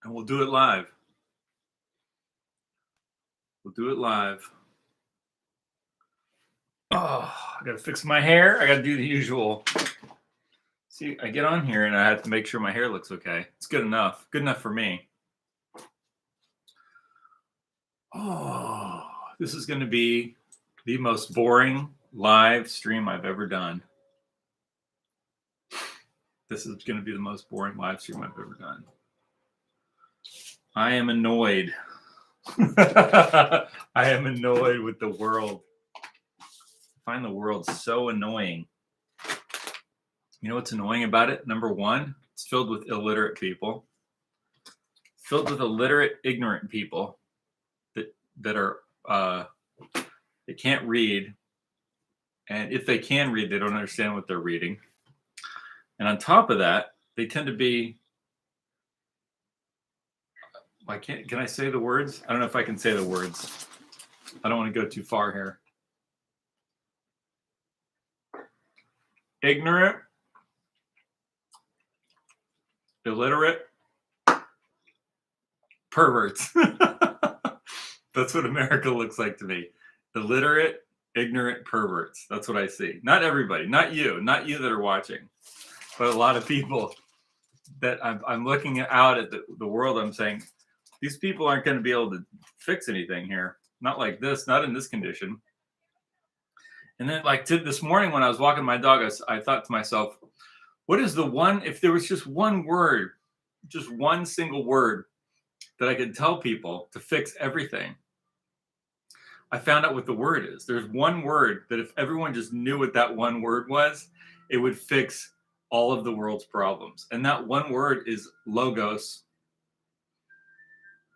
and we'll do it live. We'll do it live. Oh, I gotta fix my hair. I gotta do the usual. See, I get on here and I have to make sure my hair looks okay. It's good enough. Good enough for me. Oh, this is gonna be the most boring live stream I've ever done. This is gonna be the most boring live stream I've ever done. I am annoyed. I am annoyed with the world. I find the world so annoying. You know what's annoying about it? Number one, it's filled with illiterate people. Filled with illiterate, ignorant people that are they can't read, and if they can read, they don't understand what they're reading. And on top of that, they tend to be. Can I say the words? I don't know if I can say the words. I don't want to go too far here. Ignorant, illiterate, perverts. That's what America looks like to me. Illiterate, ignorant perverts. That's what I see. Not everybody, not you that are watching, but a lot of people that I'm looking out at the world. I'm saying these people aren't going to be able to fix anything here. Not like this, not in this condition. And then this morning when I was walking my dog, I thought to myself, what is the one, if there was just one word, just one single word that I could tell people to fix everything? I found out what the word is. There's one word that if everyone just knew what that one word was, it would fix all of the world's problems. And that one word is logos.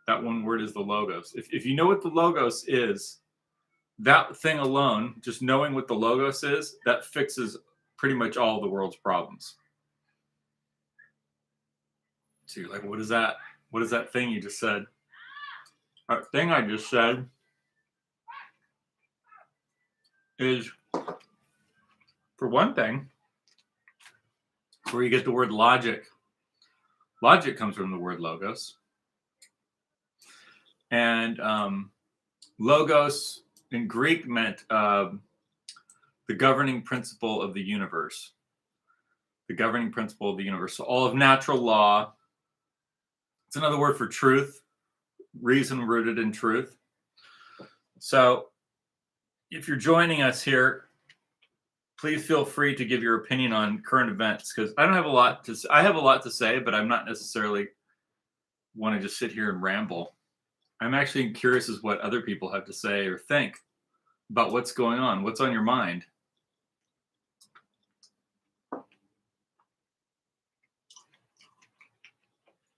That one word is the logos. If you know what the logos is, that thing alone, just knowing what the logos is, that fixes pretty much all of the world's problems. So you're like, what is that? What is that thing you just said? That thing I just said is, for one thing, where you get the word logic. Logic comes from the word logos. And logos in Greek meant the governing principle of the universe. The governing principle of the universe. So all of natural law. It's another word for truth, reason rooted in truth. So if you're joining us here, please feel free to give your opinion on current events, because I have a lot to say, but I'm not necessarily want to just sit here and ramble. I'm actually curious as what other people have to say or think about what's going on, what's on your mind.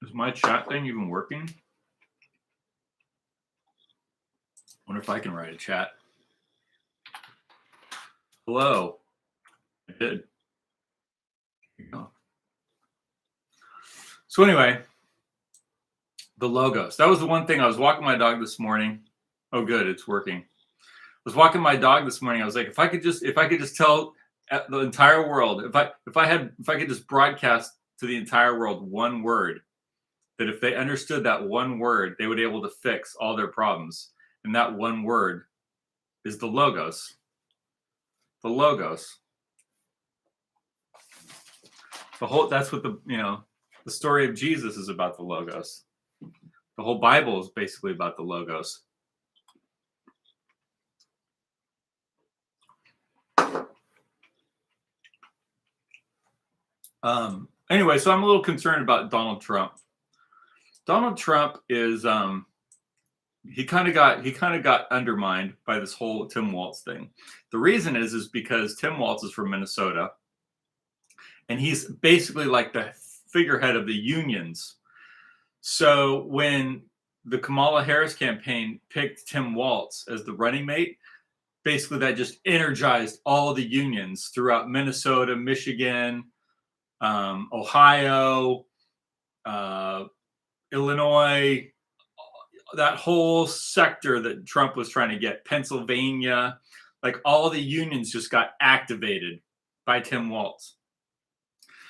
Is my chat thing even working? I wonder if I can write a chat. Hello. I did. Here you go. So anyway, the logos. That was the one thing. I was walking my dog this morning. Oh, good, it's working. I was walking my dog this morning. I was like, if I could just tell the entire world, if I could just broadcast to the entire world one word, that if they understood that one word, they would be able to fix all their problems. And that one word is the logos. The logos. That's what the story of Jesus is about, the logos. The whole Bible is basically about the logos. Anyway, so I'm a little concerned about Donald Trump. Donald Trump is he kind of got undermined by this whole Tim Walz thing. The reason is because Tim Walz is from Minnesota, and he's basically like the figurehead of the unions. So when the Kamala Harris campaign picked Tim Walz as the running mate, basically that just energized all the unions throughout Minnesota, Michigan, Ohio, Illinois, that whole sector that Trump was trying to get, Pennsylvania, like all the unions just got activated by Tim Walz.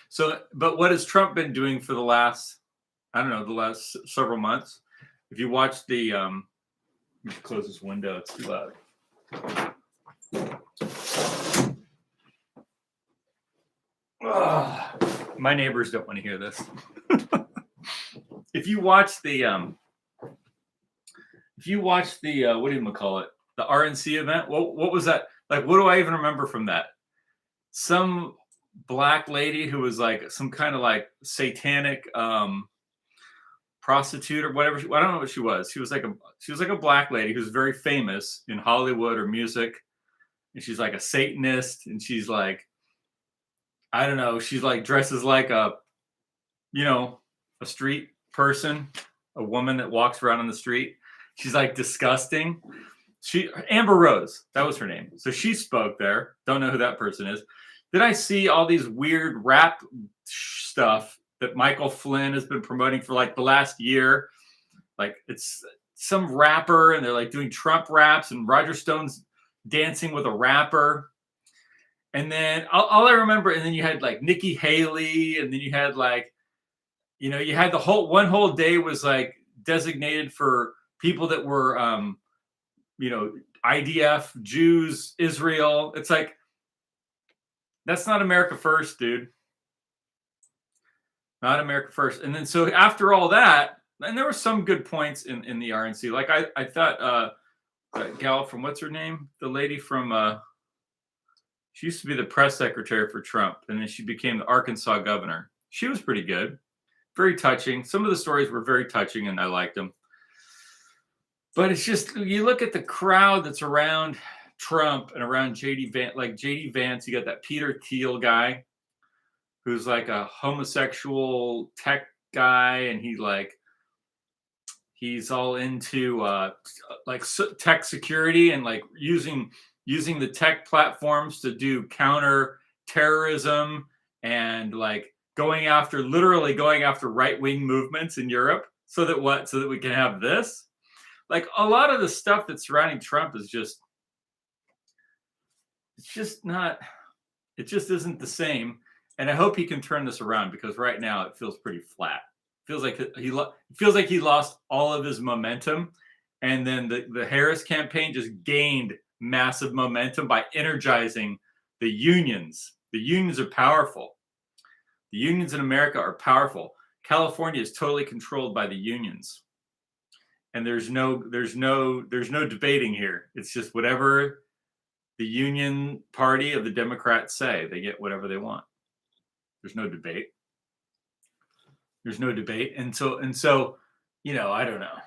So, but what has Trump been doing for the last I don't know, the last several months. If you watch the let me close this window, it's too loud. My neighbors don't want to hear this. If you watch the what do you call it? The RNC event. What was that? Like, what do I even remember from that? Some black lady who was like some kind of like satanic prostitute or whatever. I don't know what she was. She was like a black lady who's very famous in Hollywood or music, and she's like a Satanist, and she's like, I don't know, she's like dresses like a street person, a woman that walks around on the street. She's like disgusting. Amber Rose, that was her name. So she spoke there. Don't know who that person is. Then I see all these weird rap stuff that Michael Flynn has been promoting for like the last year. Like it's some rapper and they're like doing Trump raps and Roger Stone's dancing with a rapper. And then all I remember, and then you had like Nikki Haley, and then you had like, you had the one whole day was like designated for people that were, IDF, Jews, Israel. It's like, that's not America first, dude. Not America first. And then so after all that, and there were some good points in the RNC. Like I thought that gal from what's her name? The lady from she used to be the press secretary for Trump, and then she became the Arkansas governor. She was pretty good. Very touching. Some of the stories were very touching and I liked them. But it's just, you look at the crowd that's around Trump and around JD Vance, like JD Vance, you got that Peter Thiel guy who's like a homosexual tech guy, and he's all into tech security and like using the tech platforms to do counter terrorism and like literally going after right-wing movements in Europe so that we can have this. Like a lot of the stuff that's surrounding Trump is just, it just isn't the same. And I hope he can turn this around, because right now it feels pretty flat. It feels like he lost all of his momentum. And then the Harris campaign just gained massive momentum by energizing the unions. The unions are powerful. The unions in America are powerful. California is totally controlled by the unions. And there's no debating here. It's just whatever the union party of the Democrats say, they get whatever they want. There's no debate. And so, I don't know.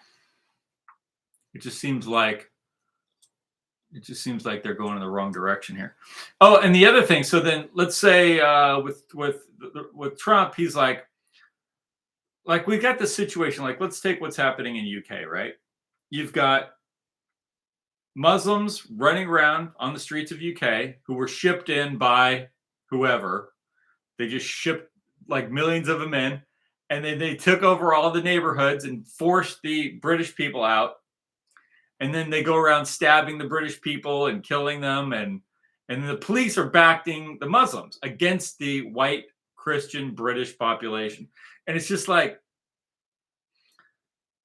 It just seems like they're going in the wrong direction here. Oh, and the other thing. So then, let's say with Trump, he's like we've got this situation. Like, let's take what's happening in UK, right? You've got Muslims running around on the streets of UK who were shipped in by whoever. They just shipped like millions of them in, and then they took over all the neighborhoods and forced the British people out. And then they go around stabbing the British people and killing them. And the police are backing the Muslims against the white Christian British population. And it's just like,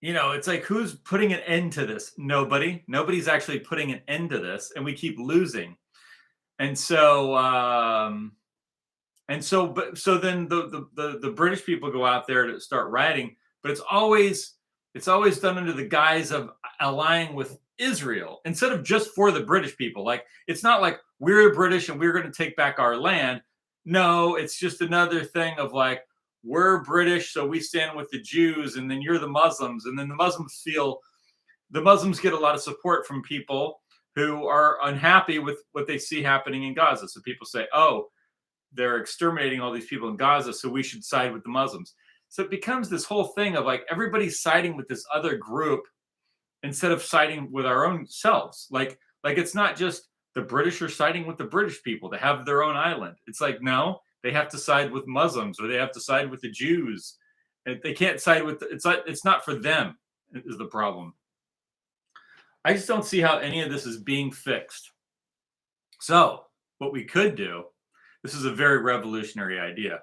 it's like, who's putting an end to this? Nobody. Nobody's actually putting an end to this. And we keep losing. And so, then the British people go out there to start rioting, but it's always done under the guise of allying with Israel instead of just for the British people. Like, it's not like we're British and we're going to take back our land. No, it's just another thing of like, we're British, so we stand with the Jews, and then you're the Muslims. And then the Muslims get a lot of support from people who are unhappy with what they see happening in Gaza. So people say, oh, they're exterminating all these people in Gaza, so we should side with the Muslims. So it becomes this whole thing of like, everybody's siding with this other group instead of siding with our own selves. Like it's not just the British are siding with the British people to have their own island. It's like, no, they have to side with Muslims, or they have to side with the Jews. They can't side with, it's not for them is the problem. I just don't see how any of this is being fixed. So what we could do, this is a very revolutionary idea.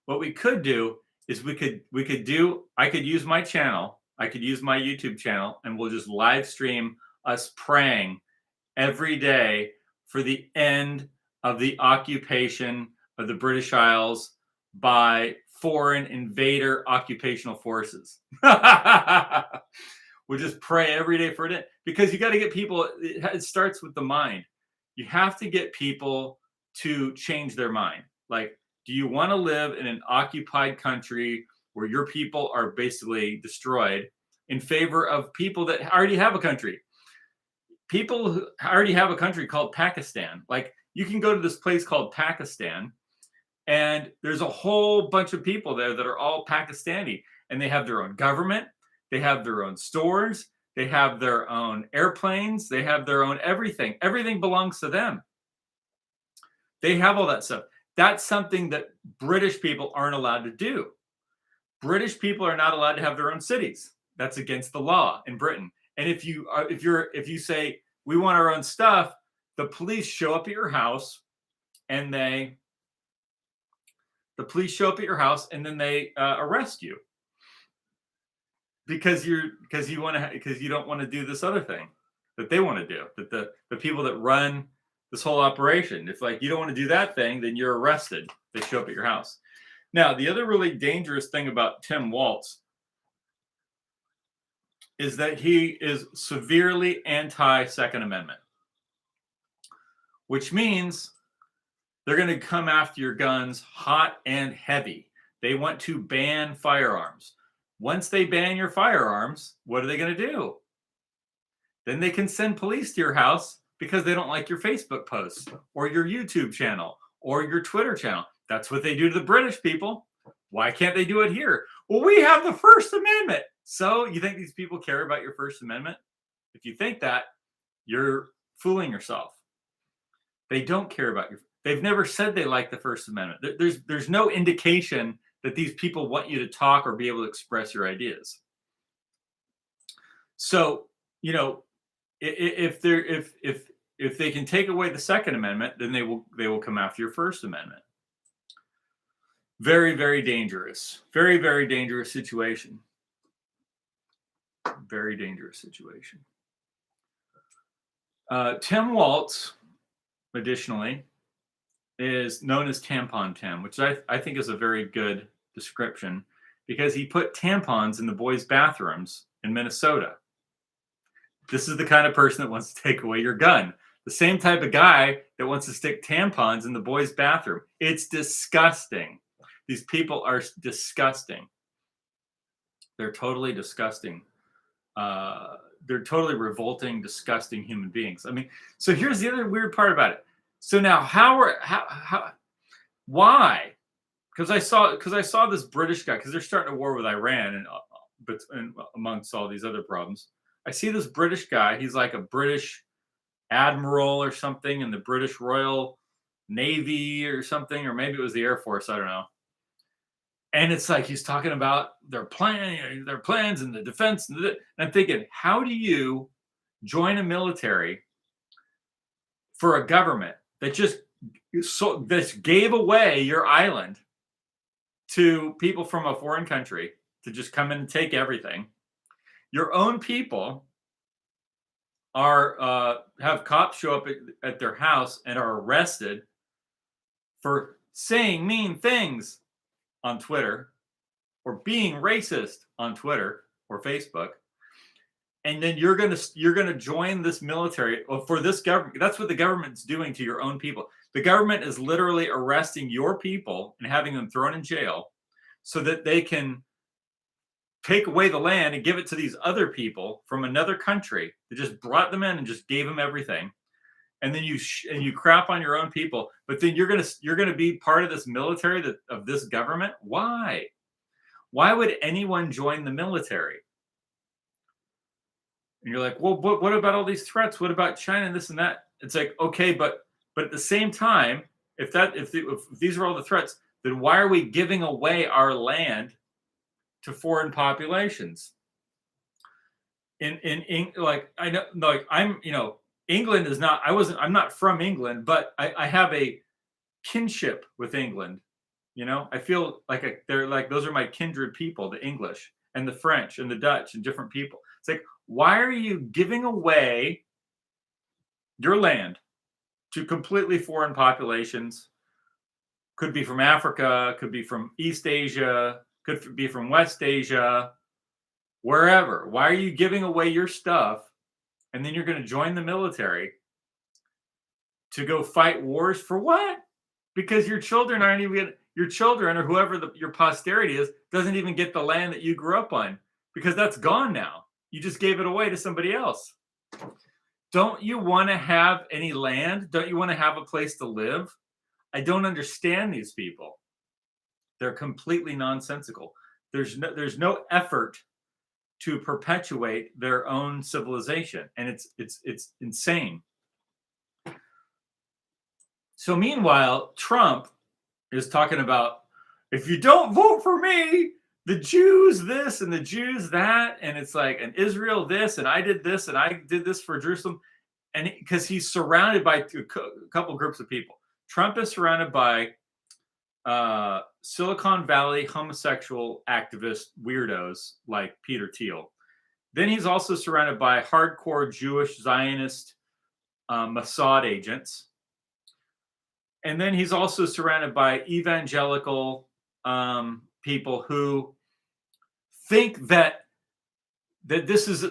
What we could do is I could use my channel, I could use my YouTube channel, and we'll just live stream us praying every day for the end of the occupation of the British Isles by foreign invader occupational forces. We'll just pray every day for it, because you got to get people. It starts with the mind. You have to get people to change their mind. Like, do you want to live in an occupied country where your people are basically destroyed in favor of people that already have a country? People who already have a country called Pakistan. Like, you can go to this place called Pakistan, and there's a whole bunch of people there that are all Pakistani, and they have their own government, they have their own stores, they have their own airplanes, they have their own everything. Everything belongs to them. They have all that stuff. That's something that British people aren't allowed to do. British people are not allowed to have their own cities. That's against the law in Britain. And if you say we want our own stuff, the police show up at your house, and the police show up at your house, and then they arrest you because you don't want to do this other thing that they want to do. That the people that run this whole operation, if like you don't want to do that thing, then you're arrested. They show up at your house. Now, the other really dangerous thing about Tim Walz is that he is severely anti-Second Amendment, which means they're going to come after your guns hot and heavy. They want to ban firearms. Once they ban your firearms, what are they going to do? Then they can send police to your house because they don't like your Facebook posts or your YouTube channel or your Twitter channel. That's what they do to the British people. Why can't they do it here? Well, we have the First Amendment. So you think these people care about your First Amendment? If you think that, you're fooling yourself. They don't care about your. They've never said they like the First Amendment. There's no indication that these people want you to talk or be able to express your ideas. So, you know, if they can take away the Second Amendment, then they will come after your First Amendment. Very, very dangerous. Very, very dangerous situation. Very dangerous situation. Tim Walz, additionally, is known as Tampon Tim, which I think is a very good description, because he put tampons in the boys' bathrooms in Minnesota. This is the kind of person that wants to take away your gun. The same type of guy that wants to stick tampons in the boys' bathroom. It's disgusting. These people are disgusting. They're totally disgusting. They're totally revolting, disgusting human beings. I mean, so here's the other weird part about it. So now, why? Because I saw this British guy, because they're starting a war with Iran, and amongst all these other problems, I see this British guy. He's like a British admiral or something in the British Royal Navy or something, or maybe it was the Air Force. I don't know. And it's like he's talking about their plans and the defense. And I'm thinking, how do you join a military for a government that just gave away your island to people from a foreign country to just come in and take everything? Your own people have cops show up at their house and are arrested for saying mean things on Twitter, or being racist on Twitter or Facebook, and then you're gonna join this military for this government. That's what the government's doing to your own people. The government is literally arresting your people and having them thrown in jail so that they can take away the land and give it to these other people from another country that just brought them in and just gave them everything. And then you crap on your own people, but then you're gonna be part of this military of this government. Why? Why would anyone join the military? And you're like, well, what about all these threats? What about China and this and that? It's like, okay, but at the same time, if these are all the threats, then why are we giving away our land to foreign populations? England is not. I'm not from England, but I have a kinship with England You know, I feel like they're like those are my kindred people, the English and the French and the Dutch and different people. It's like, why are you giving away your land to completely foreign populations? Could be from Africa, could be from East Asia, could be from West Asia, wherever. Why are you giving away your stuff and then you're going to join the military to go fight wars for what? Because your children aren't even your children or whoever your posterity is doesn't even get the land that you grew up on because that's gone now. You just gave it away to somebody else. Don't you want to have any land? Don't you want to have a place to live? I don't understand these people. They're completely nonsensical. There's no effort to perpetuate their own civilization, and it's insane. So meanwhile, Trump is talking about if you don't vote for me, the Jews this and the Jews that, and it's like, and Israel this, and I did this, and I did this for Jerusalem, and because he's surrounded by a couple groups of people. Trump is surrounded by Silicon Valley homosexual activist weirdos like Peter Thiel. Then he's also surrounded by hardcore Jewish Zionist Mossad agents. And then he's also surrounded by evangelical people who think that this is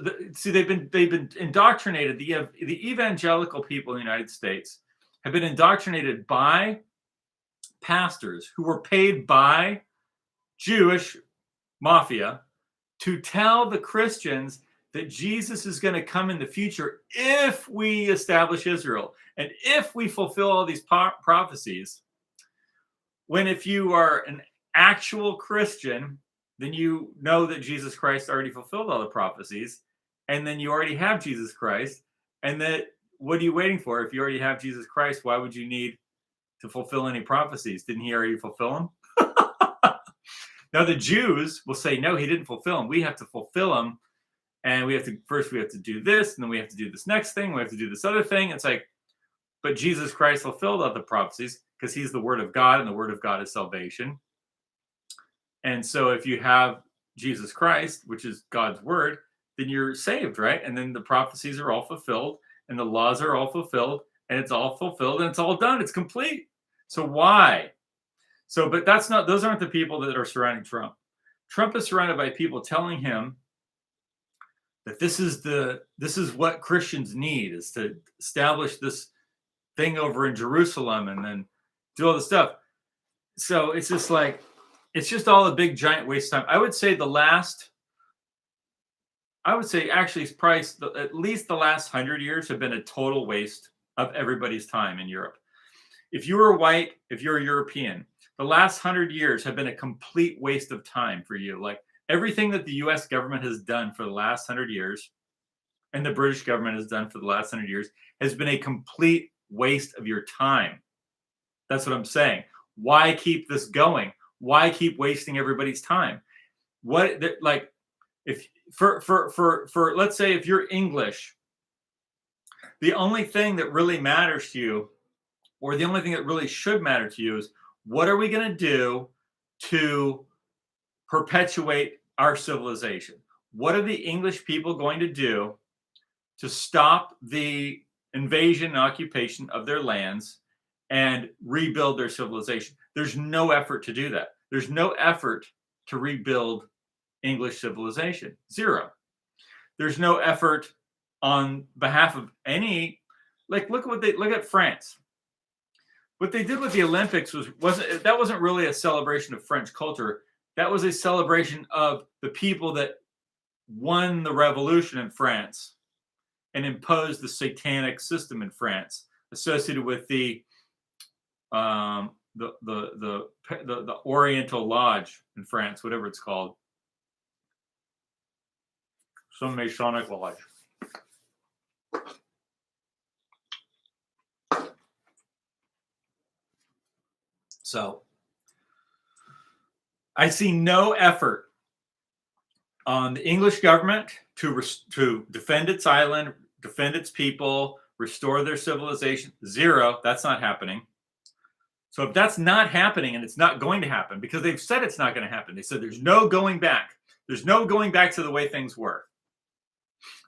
they've been indoctrinated. The evangelical people in the United States have been indoctrinated by pastors who were paid by Jewish mafia to tell the Christians that Jesus is going to come in the future if we establish Israel and if we fulfill all these prophecies. When if you are an actual Christian, then you know that Jesus Christ already fulfilled all the prophecies, and then you already have Jesus Christ. And that what are you waiting for? If you already have Jesus Christ, why would you need to fulfill any prophecies? Didn't he already fulfill them? Now the Jews will say, no, he didn't fulfill them. We have to fulfill them. And we have to do this, and then we have to do this next thing. We have to do this other thing. It's like, but Jesus Christ fulfilled all the prophecies because he's the word of God, and the word of God is salvation. And so if you have Jesus Christ, which is God's word, then you're saved, right? And then the prophecies are all fulfilled, and the laws are all fulfilled, and it's all fulfilled, and it's all done. It's complete. So why? So, but those aren't the people that are surrounding Trump. Trump is surrounded by people telling him that this is what Christians need, is to establish this thing over in Jerusalem and then do all this stuff. So it's just like, it's just all a big giant waste of time. I would say actually it's probably at least the last 100 years have been a total waste of everybody's time in Europe. If you were white, if you're a European, the last 100 years have been a complete waste of time for you. Like everything that the US government has done for the last 100 years and the British government has done for the last 100 years has been a complete waste of your time. That's what I'm saying. Why keep this going? Why keep wasting everybody's time? What, like, if for let's say if you're English, the only thing that really matters to you, or the only thing that really should matter to you, is what are we going to do to perpetuate our civilization? What are the English people going to do to stop the invasion and occupation of their lands and rebuild their civilization? There's no effort to do that. There's no effort to rebuild English civilization. Zero. There's no effort on behalf of any, like, look at France. What they did with the Olympics wasn't really a celebration of French culture. That was a celebration of the people that won the revolution in France and imposed the satanic system in France, associated with the Oriental Lodge in France, whatever it's called, some Masonic lodge. So I see no effort on the English government to defend its island, defend its people, restore their civilization. Zero. That's not happening. So if that's not happening, and it's not going to happen because they've said it's not going to happen. They said there's no going back. There's no going back to the way things were.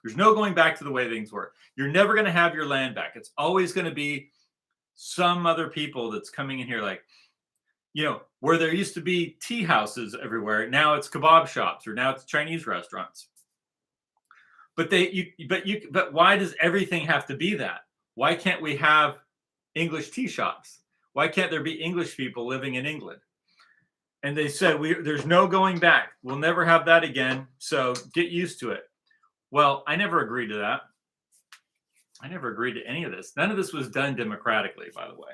There's no going back to the way things were. You're never going to have your land back. It's always going to be some other people that's coming in here, like, where there used to be tea houses everywhere. Now it's kebab shops, or now it's Chinese restaurants. But why does everything have to be that? Why can't we have English tea shops? Why can't there be English people living in England? And they said, there's no going back. We'll never have that again. So get used to it. Well, I never agreed to that. I never agreed to any of this. None of this was done democratically, by the way.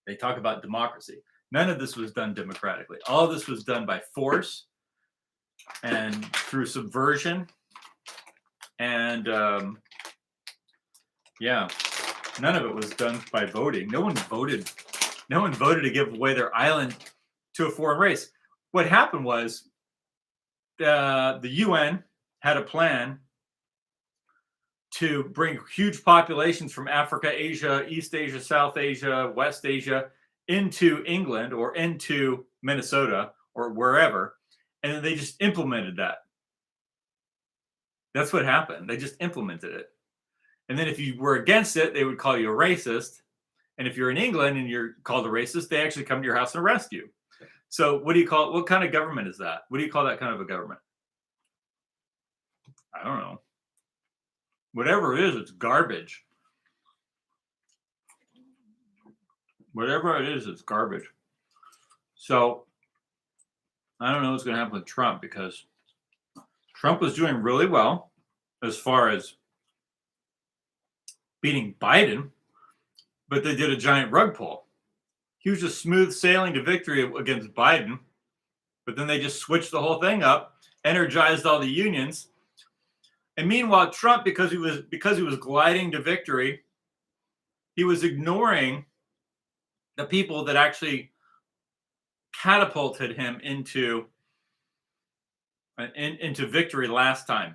They talk about democracy. None of this was done democratically. All of this was done by force and through subversion. And none of it was done by voting. No one voted to give away their island to a foreign race. What happened was the UN had a plan to bring huge populations from Africa, Asia, East Asia, South Asia, West Asia into England or into Minnesota or wherever. And then they just implemented that. That's what happened. They just implemented it. And then if you were against it, they would call you a racist. And if you're in England and you're called a racist, they actually come to your house and arrest you. So what do you call it? What kind of government is that? What do you call that kind of a government? I don't know. Whatever it is, it's garbage. Whatever it is, it's garbage. So I don't know what's going to happen with Trump, because Trump was doing really well as far as beating Biden, but they did a giant rug pull. He was just smooth sailing to victory against Biden, but then they just switched the whole thing up, energized all the unions. And meanwhile, Trump, because he was gliding to victory, he was ignoring the people that actually catapulted him into victory last time.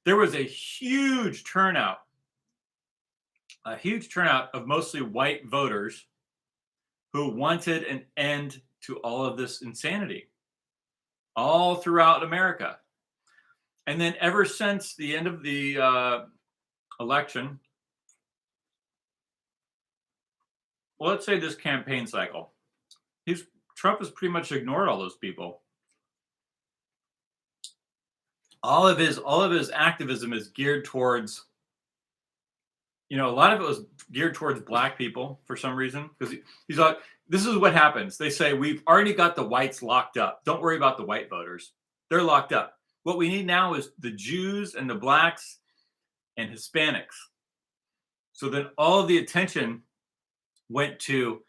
There was a huge turnout of mostly white voters who wanted an end to all of this insanity all throughout America. And then ever since the end of the election, well, let's say this campaign cycle, Trump has pretty much ignored all those people. All of his activism is geared towards, a lot of it was geared towards black people for some reason, because he's like, this is what happens. They say, we've already got the whites locked up. Don't worry about the white voters. They're locked up. What we need now is the Jews and the blacks and Hispanics. So then all of the attention went to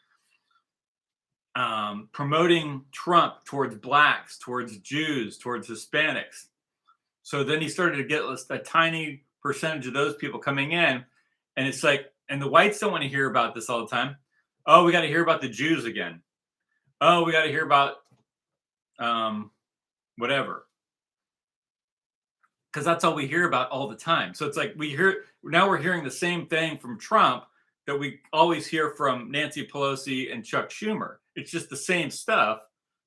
promoting Trump towards blacks, towards Jews, towards Hispanics. So then he started to get a tiny percentage of those people coming in. And it's like, and the whites don't want to hear about this all the time. Oh, we got to hear about the Jews again. Oh, we got to hear about whatever. Because that's all we hear about all the time. So it's like now we're hearing the same thing from Trump that we always hear from Nancy Pelosi and Chuck Schumer. It's just the same stuff,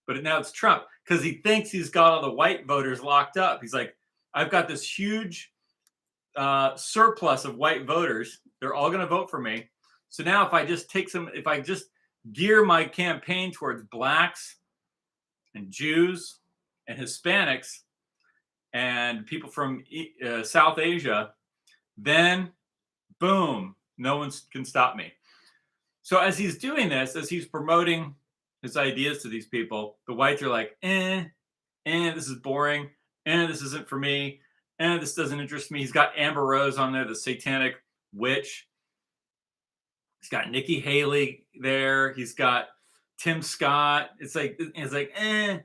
but now it's Trump, because he thinks he's got all the white voters locked up. He's like, I've got this huge surplus of white voters. They're all going to vote for me. So now if I just gear my campaign towards blacks and Jews and Hispanics and people from South Asia, then boom, no one can stop me. So as he's doing this, as he's promoting his ideas to these people, the whites are like, this is boring, this isn't for me, this doesn't interest me. He's got Amber Rose on there, the satanic witch. He's got Nikki Haley there. He's got Tim Scott. It's like, and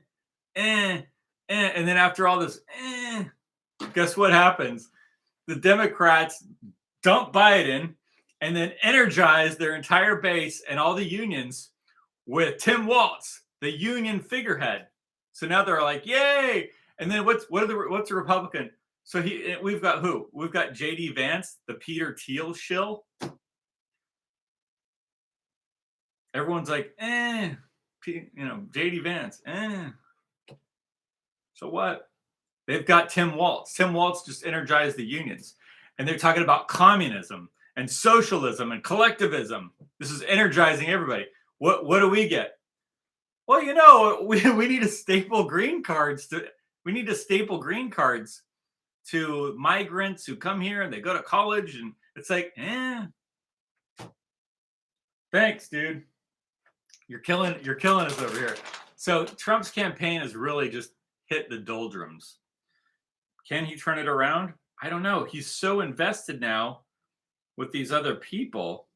then after all this, guess what happens? The Democrats dump Biden and then energize their entire base and all the unions with Tim Walz, the union figurehead. So now they're like, yay! And then what's a Republican? So we've got who? We've got J.D. Vance, the Peter Thiel shill. Everyone's like, JD Vance, so what? They've got Tim Walz. Tim Walz just energized the unions. And they're talking about communism and socialism and collectivism. This is energizing everybody. What do we get? Well, we need to staple green cards to migrants who come here and they go to college, and it's like, thanks, dude. You're killing us over here. So Trump's campaign has really just hit the doldrums. Can he turn it around? I don't know. He's so invested now with these other people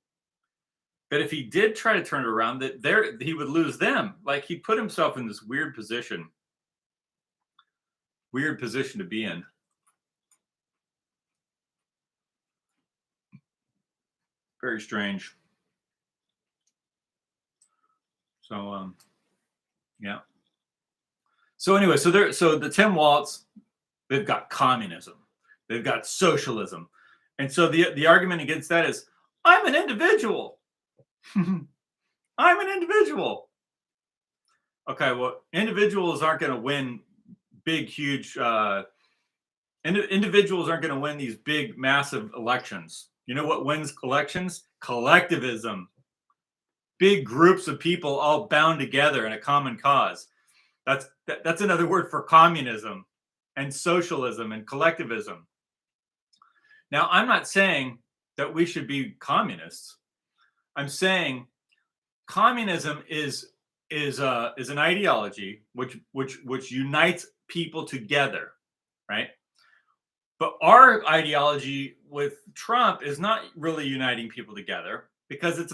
that if he did try to turn it around, that he would lose them. Like, he put himself in this weird position to be in. Very strange. So, yeah. So anyway, so the Tim Walz, they've got communism, they've got socialism, and so the argument against that is, I'm an individual. I'm an individual. Okay, well, individuals aren't going to win big, huge. Individuals aren't going to win these big, massive elections. You know what wins elections? Collectivism. Big groups of people all bound together in a common cause. That's another word for communism and socialism and collectivism. Now, I'm not saying that we should be communists. I'm saying communism is an ideology which unites people together, right? But our ideology with Trump is not really uniting people together, because it's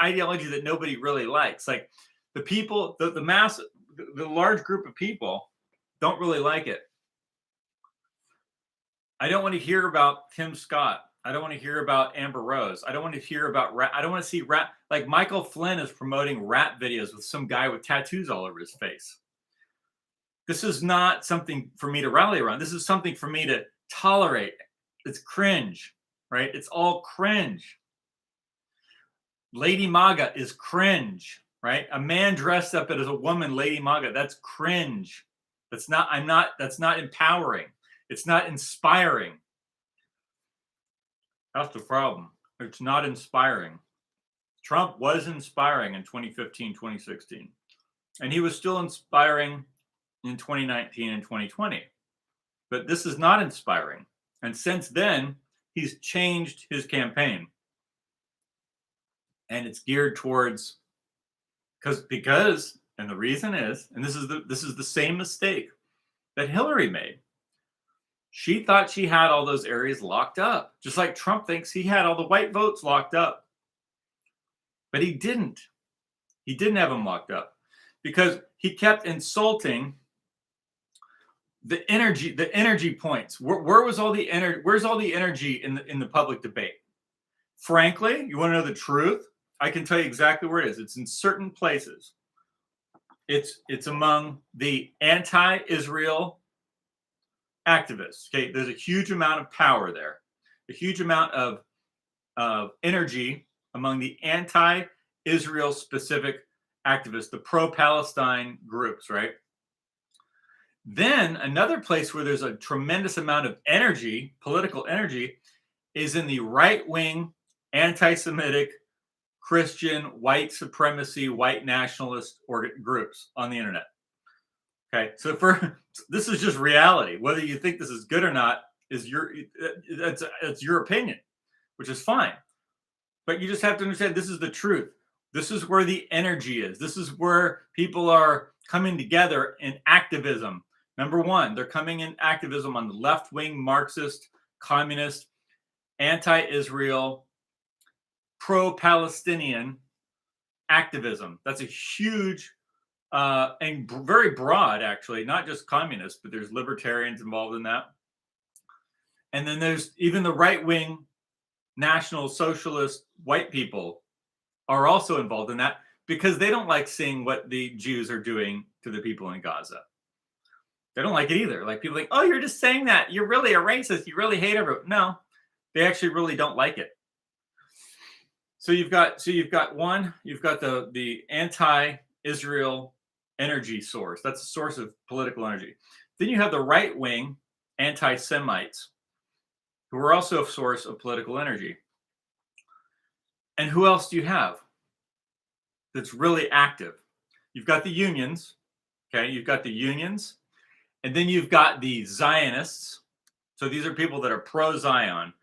ideology that nobody really likes. Like, the people, the large group of people don't really like it. I don't want to hear about Tim Scott. I don't want to hear about Amber Rose. I don't want to hear about I don't want to see rap. Like, Michael Flynn is promoting rap videos with some guy with tattoos all over his face. This is not something for me to rally around. This is something for me to tolerate. It's cringe, right? It's all cringe. Lady MAGA is cringe, right? A man dressed up as a woman, Lady MAGA, that's cringe. That's not empowering. It's not inspiring. That's the problem. It's not inspiring. Trump was inspiring in 2015, 2016. And he was still inspiring in 2019 and 2020. But this is not inspiring. And since then, he's changed his campaign. And it's geared towards, because and the reason is, and this is the same mistake that Hillary made. She thought she had all those areas locked up, just like Trump thinks he had all the white votes locked up. But he didn't. He didn't have them locked up, because he kept insulting the energy points. Where's all the energy in the public debate? Frankly, you want to know the truth? I can tell you exactly where it is. It's in certain places. It's among the anti-Israel activists. Okay, there's a huge amount of power there, a huge amount of energy among the anti-Israel specific activists, the pro-Palestine groups, right? Then another place where there's a tremendous amount of energy, political energy, is in the right-wing, anti-Semitic, Christian, white supremacy, white nationalist groups on the internet. Okay, so this is just reality. Whether you think this is good or not is it's your opinion, which is fine. But you just have to understand, this is the truth. This is where the energy is. This is where people are coming together in activism. Number one, they're coming in activism on the left-wing, Marxist, communist, anti-Israel, pro-Palestinian activism. That's a huge and very broad, actually, not just communists, but there's libertarians involved in that. And then there's even the right-wing, national socialist white people are also involved in that, because they don't like seeing what the Jews are doing to the people in Gaza. They don't like it either. Like, people think, oh, you're just saying that. You're really a racist. You really hate everyone. No, they actually really don't like it. you've got the anti-Israel energy source. That's a source of political energy. Then you have the right wing anti-Semites, who are also a source of political energy. And who else do you have that's really active? You've got the unions, okay? You've got the unions, and then you've got the Zionists. So these are people that are pro-Zion.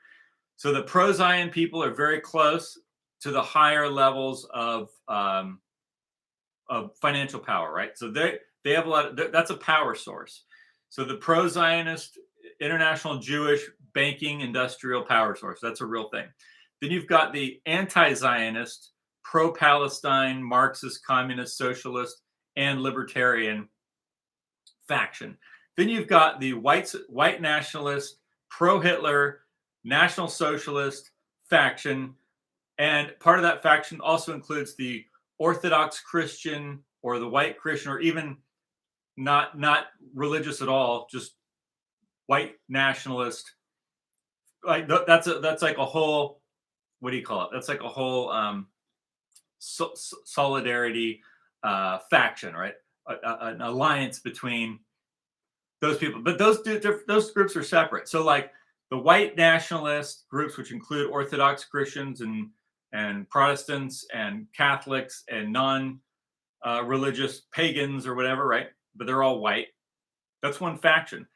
So the pro-Zion people are very close to the higher levels of financial power, right? So they have a lot of, that's a power source. So the pro-Zionist international Jewish banking industrial power source, that's a real thing. Then you've got the anti-Zionist, pro-Palestine, Marxist, communist, socialist, and libertarian faction. Then you've got the white nationalist, pro-Hitler, national socialist faction. And part of that faction also includes the Orthodox Christian or the white Christian, or even not religious at all, just white nationalist. Like that's like a whole, what do you call it? That's like a whole solidarity faction, right? An alliance between those people. But those groups are separate. So like the white nationalist groups, which include Orthodox Christians and Protestants and Catholics and non-religious pagans or whatever, right? But they're all white. That's one faction.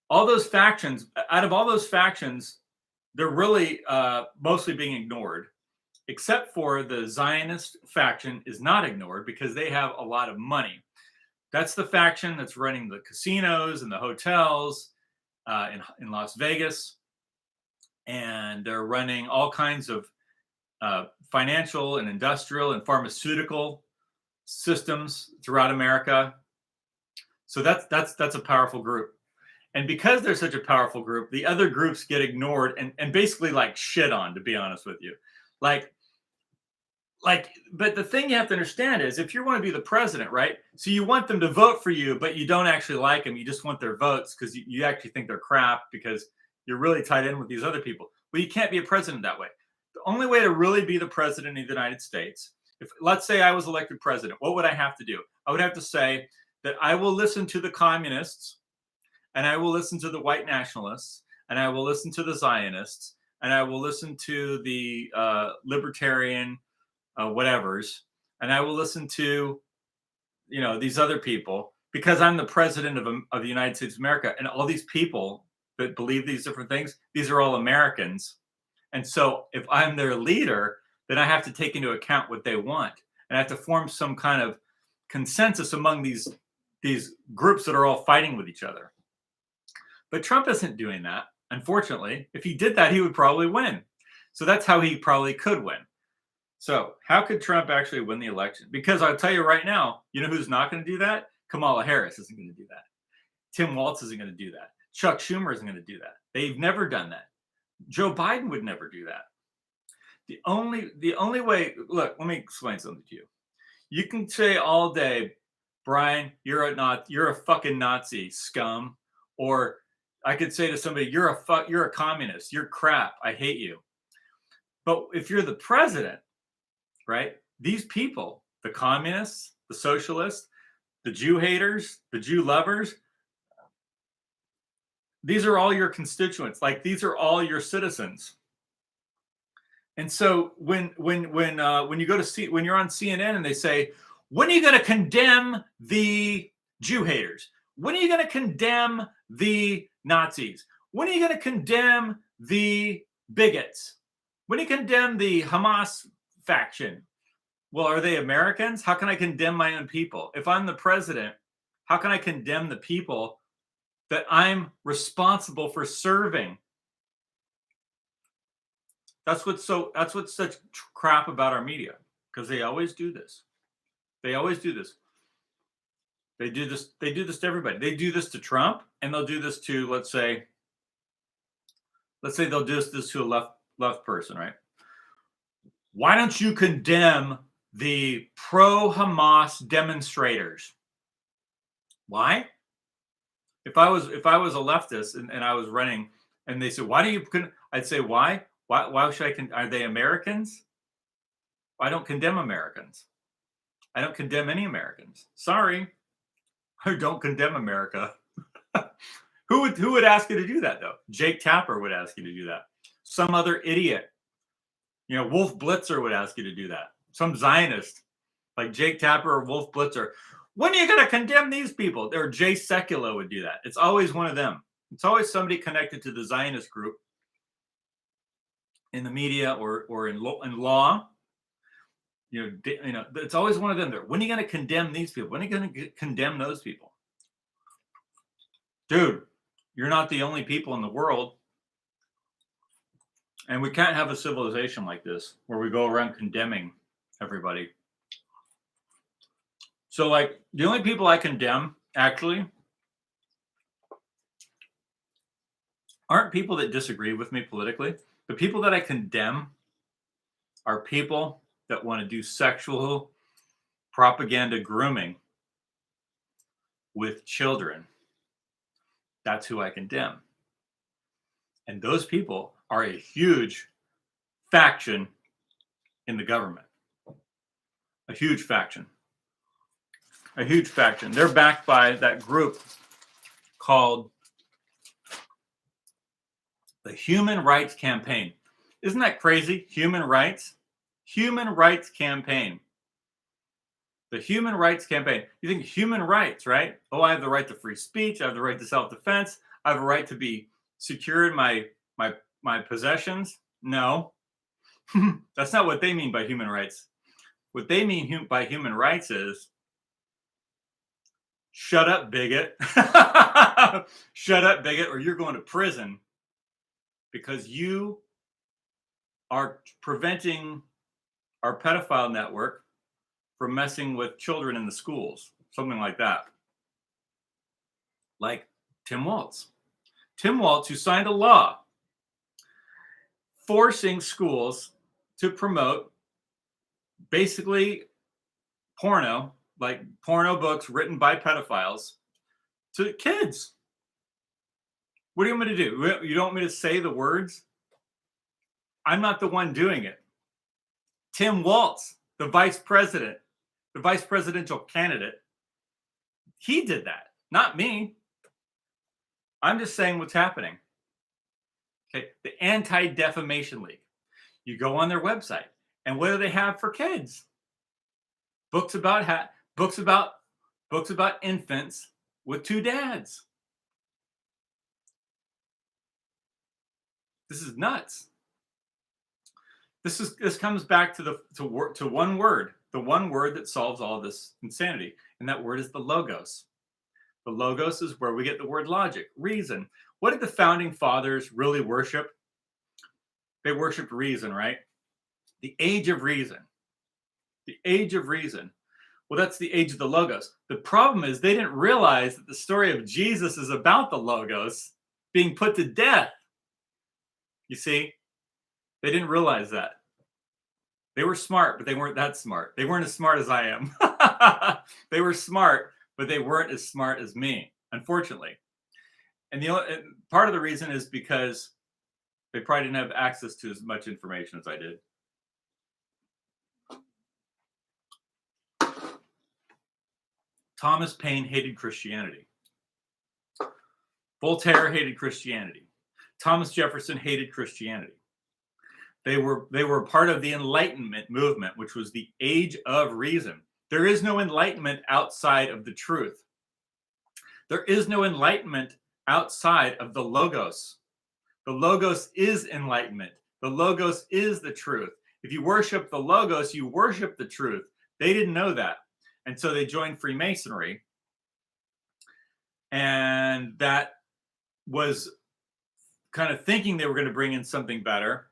All those factions, out of all those factions, they're really mostly being ignored, except for the Zionist faction is not ignored because they have a lot of money. That's the faction that's running the casinos and the hotels in Las Vegas. And they're running all kinds of financial and industrial and pharmaceutical systems throughout America. So that's a powerful group. And because they're such a powerful group, the other groups get ignored and basically like shit on, to be honest with you. Like, but the thing you have to understand is if you want to be the president, right? So you want them to vote for you, but you don't actually like them. You just want their votes because you actually think they're crap because you're really tied in with these other people. Well, you can't be a president that way. The only way to really be the president of the United States, if let's say I was elected president, what would I have to do? I would have to say that I will listen to the communists, and I will listen to the white nationalists, and I will listen to the Zionists, and I will listen to the libertarian whatevers, and I will listen to, these other people because I'm the president of the United States of America, and all these people that believe these different things, these are all Americans. And so if I'm their leader, then I have to take into account what they want, and I have to form some kind of consensus among these groups that are all fighting with each other. But Trump isn't doing that, unfortunately. If he did that, he would probably win. So that's how he probably could win. So how could Trump actually win the election? Because I'll tell you right now, you know who's not going to do that? Kamala Harris isn't going to do that. Tim Walz isn't going to do that. Chuck Schumer isn't going to do that. They've never done that. Joe Biden would never do that. The only way, look, let me explain something to you. You can say all day, Brian, you're a fucking Nazi scum, or I could say to somebody, you're a communist, you're crap, I hate you. But if you're the president, right? These people, the communists, the socialists, the Jew haters, the Jew lovers, these are all your constituents. Like these are all your citizens. And so when you go to see, when you're on CNN and they say, when are you going to condemn the Jew haters? When are you going to condemn the Nazis? When are you going to condemn the bigots? When do you condemn the Hamas faction? Well, are they Americans? How can I condemn my own people? If I'm the president, how can I condemn the people that I'm responsible for serving? That's what's such crap about our media, because they always do this. They always do this. They do this to everybody. They do this to Trump, and they'll do this to, let's say they'll do this to a left person, right? Why don't you condemn the pro-Hamas demonstrators? Why? If I was a leftist and I was running, and they said, why do you? I'd say, why? Why should I? Are they Americans? I don't condemn Americans. I don't condemn any Americans. Sorry, I don't condemn America. Who would ask you to do that though? Jake Tapper would ask you to do that. Some other idiot, Wolf Blitzer would ask you to do that. Some Zionist like Jake Tapper or Wolf Blitzer. When are you going to condemn these people? Or Jay Sekulow would do that. It's always one of them. It's always somebody connected to the Zionist group in the media or in law. It's always one of them there. When are you going to condemn these people? When are you going to condemn those people? Dude, you're not the only people in the world. And we can't have a civilization like this where we go around condemning everybody. So, like, the only people I condemn, actually, aren't people that disagree with me politically. The people that I condemn are people that want to do sexual propaganda grooming with children. That's who I condemn. And those people are a huge faction in the government. A huge faction. A huge faction. They're backed by that group called the Human Rights Campaign. Isn't that crazy? Human rights? Human Rights Campaign. The Human Rights Campaign. You think human rights, right? Oh, I have the right to free speech. I have the right to self-defense. I have a right to be secure in my possessions. No. That's not what they mean by human rights. What they mean by human rights is shut up, bigot. Shut up, bigot, or you're going to prison because you are preventing our pedophile network from messing with children in the schools. Something like that. Like Tim Walz. Tim Walz, who signed a law forcing schools to promote basically porno, like porno books written by pedophiles to kids. What do you want me to do? You don't want me to say the words? I'm not the one doing it. Tim Walz, the vice president, the vice presidential candidate, he did that, not me. I'm just saying what's happening. Okay, the Anti-Defamation League. You go on their website, and what do they have for kids? Books about infants with two dads. This is nuts. This comes back to one word, the one word that solves all this insanity, and that word is the logos. The logos is where we get the word logic, reason. What did the founding fathers really worship? They worshiped reason, right? The age of reason. The age of reason. Well, that's the age of the logos. The problem is they didn't realize that the story of Jesus is about the logos being put to death. You see? They didn't realize that. They were smart, but they weren't that smart. They weren't as smart as I am. They were smart, but they weren't as smart as me, unfortunately. And part of the reason is because they probably didn't have access to as much information as I did. Thomas Paine hated Christianity. Voltaire hated Christianity. Thomas Jefferson hated Christianity. They were part of the Enlightenment movement, which was the age of reason. There is no enlightenment outside of the truth. There is no enlightenment outside of the logos. The logos is enlightenment. The logos is the truth. If you worship the logos, you worship the truth. They didn't know that. And so they joined Freemasonry. And that was kind of thinking they were going to bring in something better.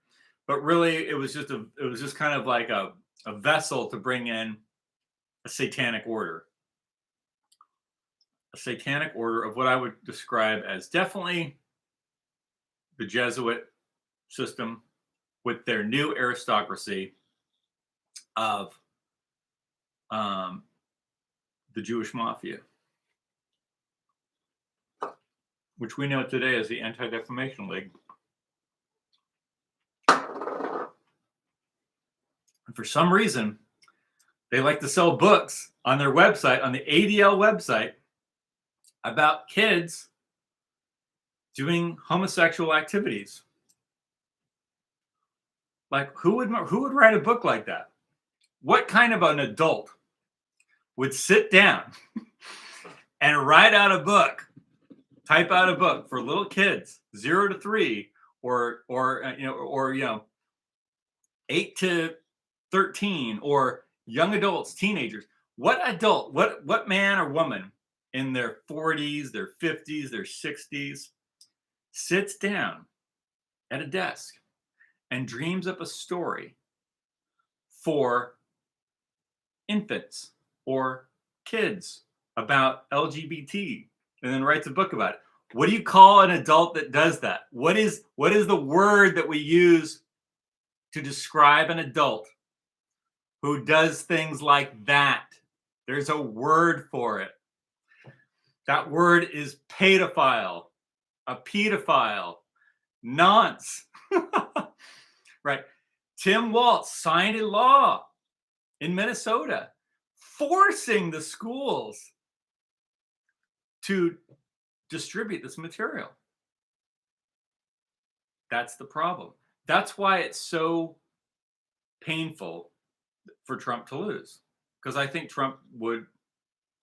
But really, it was just kind of like a vessel to bring in a satanic order. A satanic order of what I would describe as definitely the Jesuit system with their new aristocracy of the Jewish mafia, which we know today as the Anti-Defamation League. And for some reason, they like to sell books on their website, on the ADL website, about kids doing homosexual activities. Like, who would write a book like that? What kind of an adult would sit down and write out a book, type out a book for little kids, 0 to 3, or 8 to 13, or young adults, teenagers? What adult, what man or woman in their 40s, their 50s, their 60s sits down at a desk and dreams up a story for infants or kids about LGBT and then writes a book about it? What do you call an adult that does that? What is the word that we use to describe an adult who does things like that? There's a word for it. That word is pedophile, a pedophile, nonce. Right. Tim Walz signed a law in Minnesota forcing the schools to distribute this material. That's the problem. That's why it's so painful for Trump to lose, because I think Trump would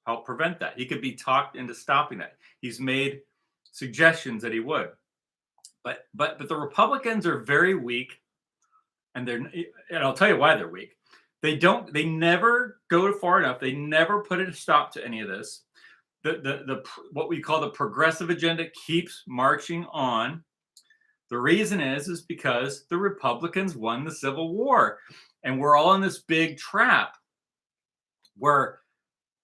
help prevent that. He could be talked into stopping that. He's made suggestions that he would. But the Republicans are very weak, and I'll tell you why they're weak. They never go far enough. They never put a stop to any of this. The what we call the progressive agenda keeps marching on. The reason is because the Republicans won the Civil War, and we're all in this big trap where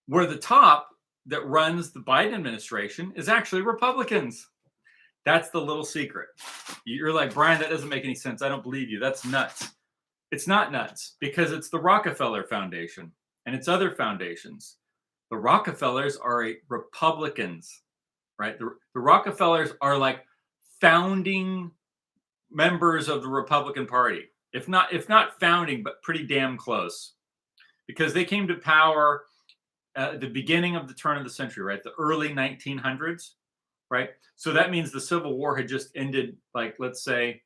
the top that runs the Biden administration is actually Republicans. That's the little secret. You're like, Brian, that doesn't make any sense. I don't believe you. That's nuts. It's not nuts, because it's the Rockefeller Foundation and it's other foundations. The Rockefellers are Republicans, right? The Rockefellers are like founding members of the Republican Party. If not founding, but pretty damn close, because they came to power at the beginning of the turn of the century, right? The early 1900s, right? So that means the Civil War had just ended, like, let's say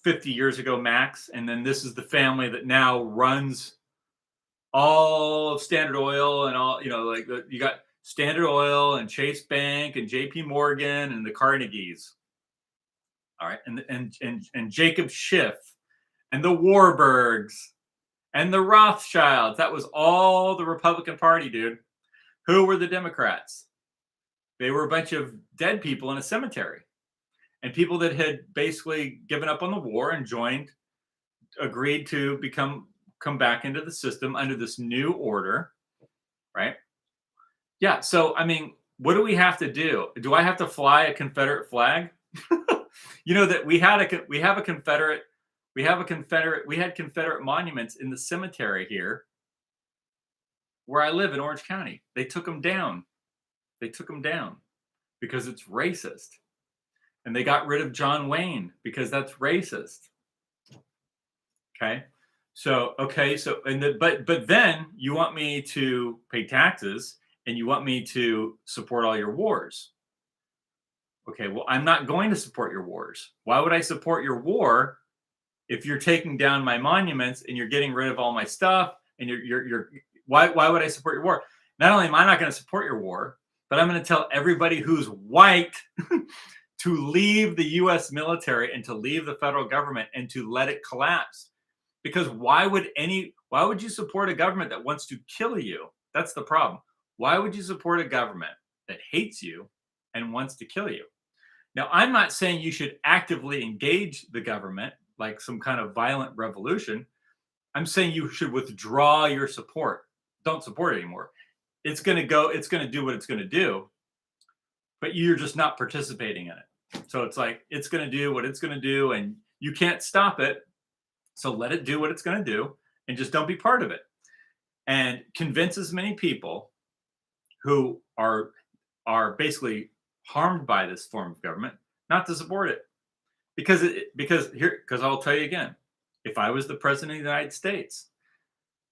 50 years ago max. And then this is the family that now runs all of Standard Oil and all, like you got Standard Oil and Chase Bank and JP Morgan and the Carnegies. All right. And Jacob Schiff and the Warburgs and the Rothschilds. That was all the Republican Party, dude. Who were the Democrats? They were a bunch of dead people in a cemetery, and people that had basically given up on the war and agreed to come back into the system under this new order, right? Yeah. So, I mean, what do we have to do? Do I have to fly a Confederate flag? That we had Confederate monuments in the cemetery here where I live in Orange County. They took them down. Because it's racist. And they got rid of John Wayne because that's racist. Okay. So but then you want me to pay taxes and you want me to support all your wars. Okay, well, I'm not going to support your wars. Why would I support your war if you're taking down my monuments and you're getting rid of all my stuff and why would I support your war? Not only am I not going to support your war, but I'm going to tell everybody who's white to leave the US military and to leave the federal government and to let it collapse. Because why would you support a government that wants to kill you? That's the problem. Why would you support a government that hates you and wants to kill you? Now, I'm not saying you should actively engage the government like some kind of violent revolution. I'm saying you should withdraw your support. Don't support it anymore. It's going to do what it's going to do, but you're just not participating in it. So it's like, it's going to do what it's going to do and you can't stop it. So let it do what it's going to do and just don't be part of it. And convince as many people who are basically harmed by this form of government not to support it. Because I'll tell you again, If I was the president of the United States,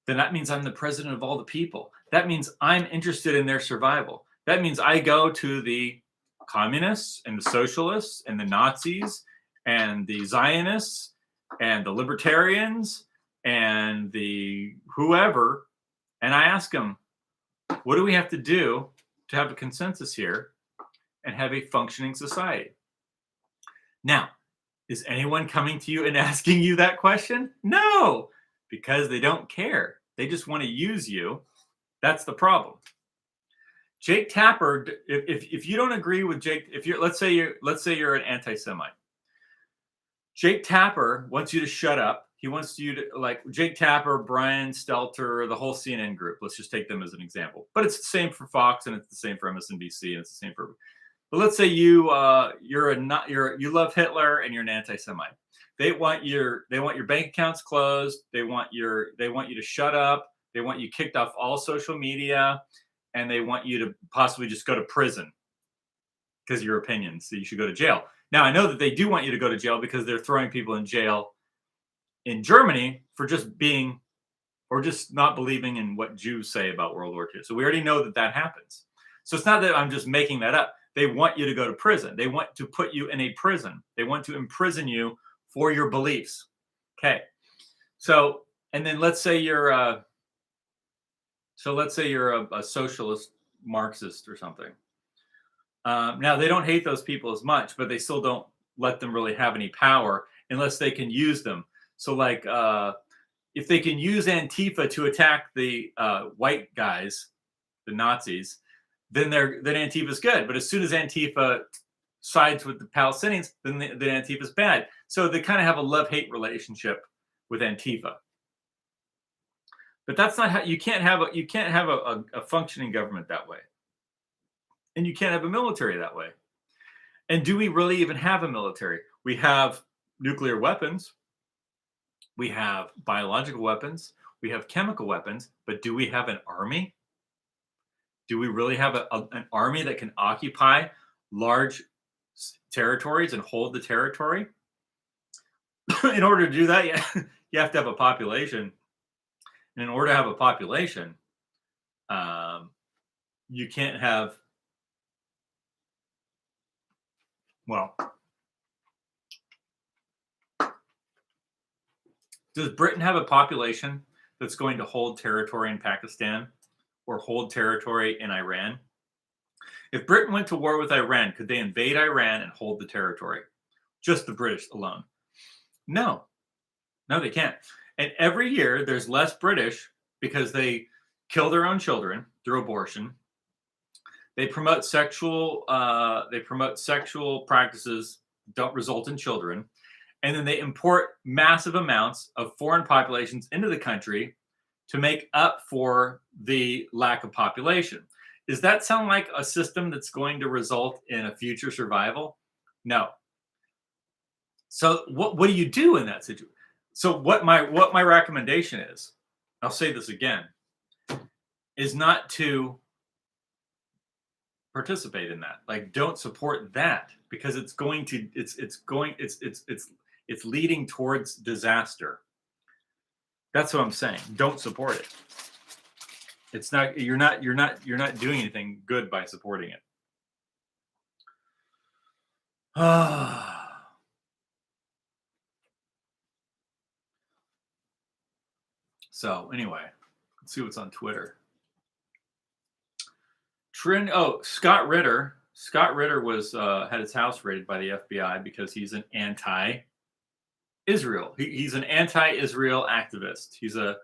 then that means I'm the president of all the people. That means I'm interested in their survival. That means I go to the communists and the socialists and the Nazis and the Zionists and the libertarians and the whoever, and I ask them, what do we have to do to have a consensus here and have a functioning society? Now, is anyone coming to you and asking you that question? No, because they don't care. They just want to use you. That's the problem. Jake Tapper, if you don't agree with Jake, if you're let's say you're an anti-Semite. Jake Tapper wants you to shut up. He wants you to, like Jake Tapper, Brian Stelter, the whole CNN group. Let's just take them as an example. But it's the same for Fox and it's the same for MSNBC and it's the same for. But let's say you love Hitler and you're an anti-Semite. They want your bank accounts closed. They want you to shut up. They want you kicked off all social media, and they want you to possibly just go to prison because of your opinions. So you should go to jail. Now I know that they do want you to go to jail because they're throwing people in jail in Germany for just being or just not believing in what Jews say about World War II. So we already know that happens. So it's not that I'm just making that up. They want you to go to prison. They want to put you in a prison. They want to imprison you for your beliefs. Okay. So, and then let's say you're a socialist Marxist or something. Now they don't hate those people as much, but they still don't let them really have any power unless they can use them. So like, if they can use Antifa to attack the white guys, the Nazis, then Antifa's good. But as soon as Antifa sides with the Palestinians, then Antifa's bad. So they kind of have a love-hate relationship with Antifa. But that's not how you can't have a functioning government that way. And you can't have a military that way. And do we really even have a military? We have nuclear weapons. We have biological weapons. We have chemical weapons. But do we have an army? Do we really have an army that can occupy large territories and hold the territory? In order to do that, you have to have a population. And in order to have a population, you can't have, well, does Britain have a population that's going to hold territory in Pakistan or hold territory in Iran? If Britain went to war with Iran, could they invade Iran and hold the territory? Just the British alone? No, they can't. And every year there's less British because they kill their own children through abortion. They promote sexual practices don't result in children. And then they import massive amounts of foreign populations into the country to make up for the lack of population. Does that sound like a system that's going to result in a future survival? No. So what do you do in that situation? So what my recommendation is, I'll say this again, is not to participate in that. Like, don't support that because it's leading towards disaster. That's what I'm saying. Don't support it. It's not, you're not doing anything good by supporting it. So anyway, let's see what's on Twitter. Scott Ritter. Scott Ritter was had his house raided by the FBI because he's an anti-Israel. He's an anti-Israel activist. He's an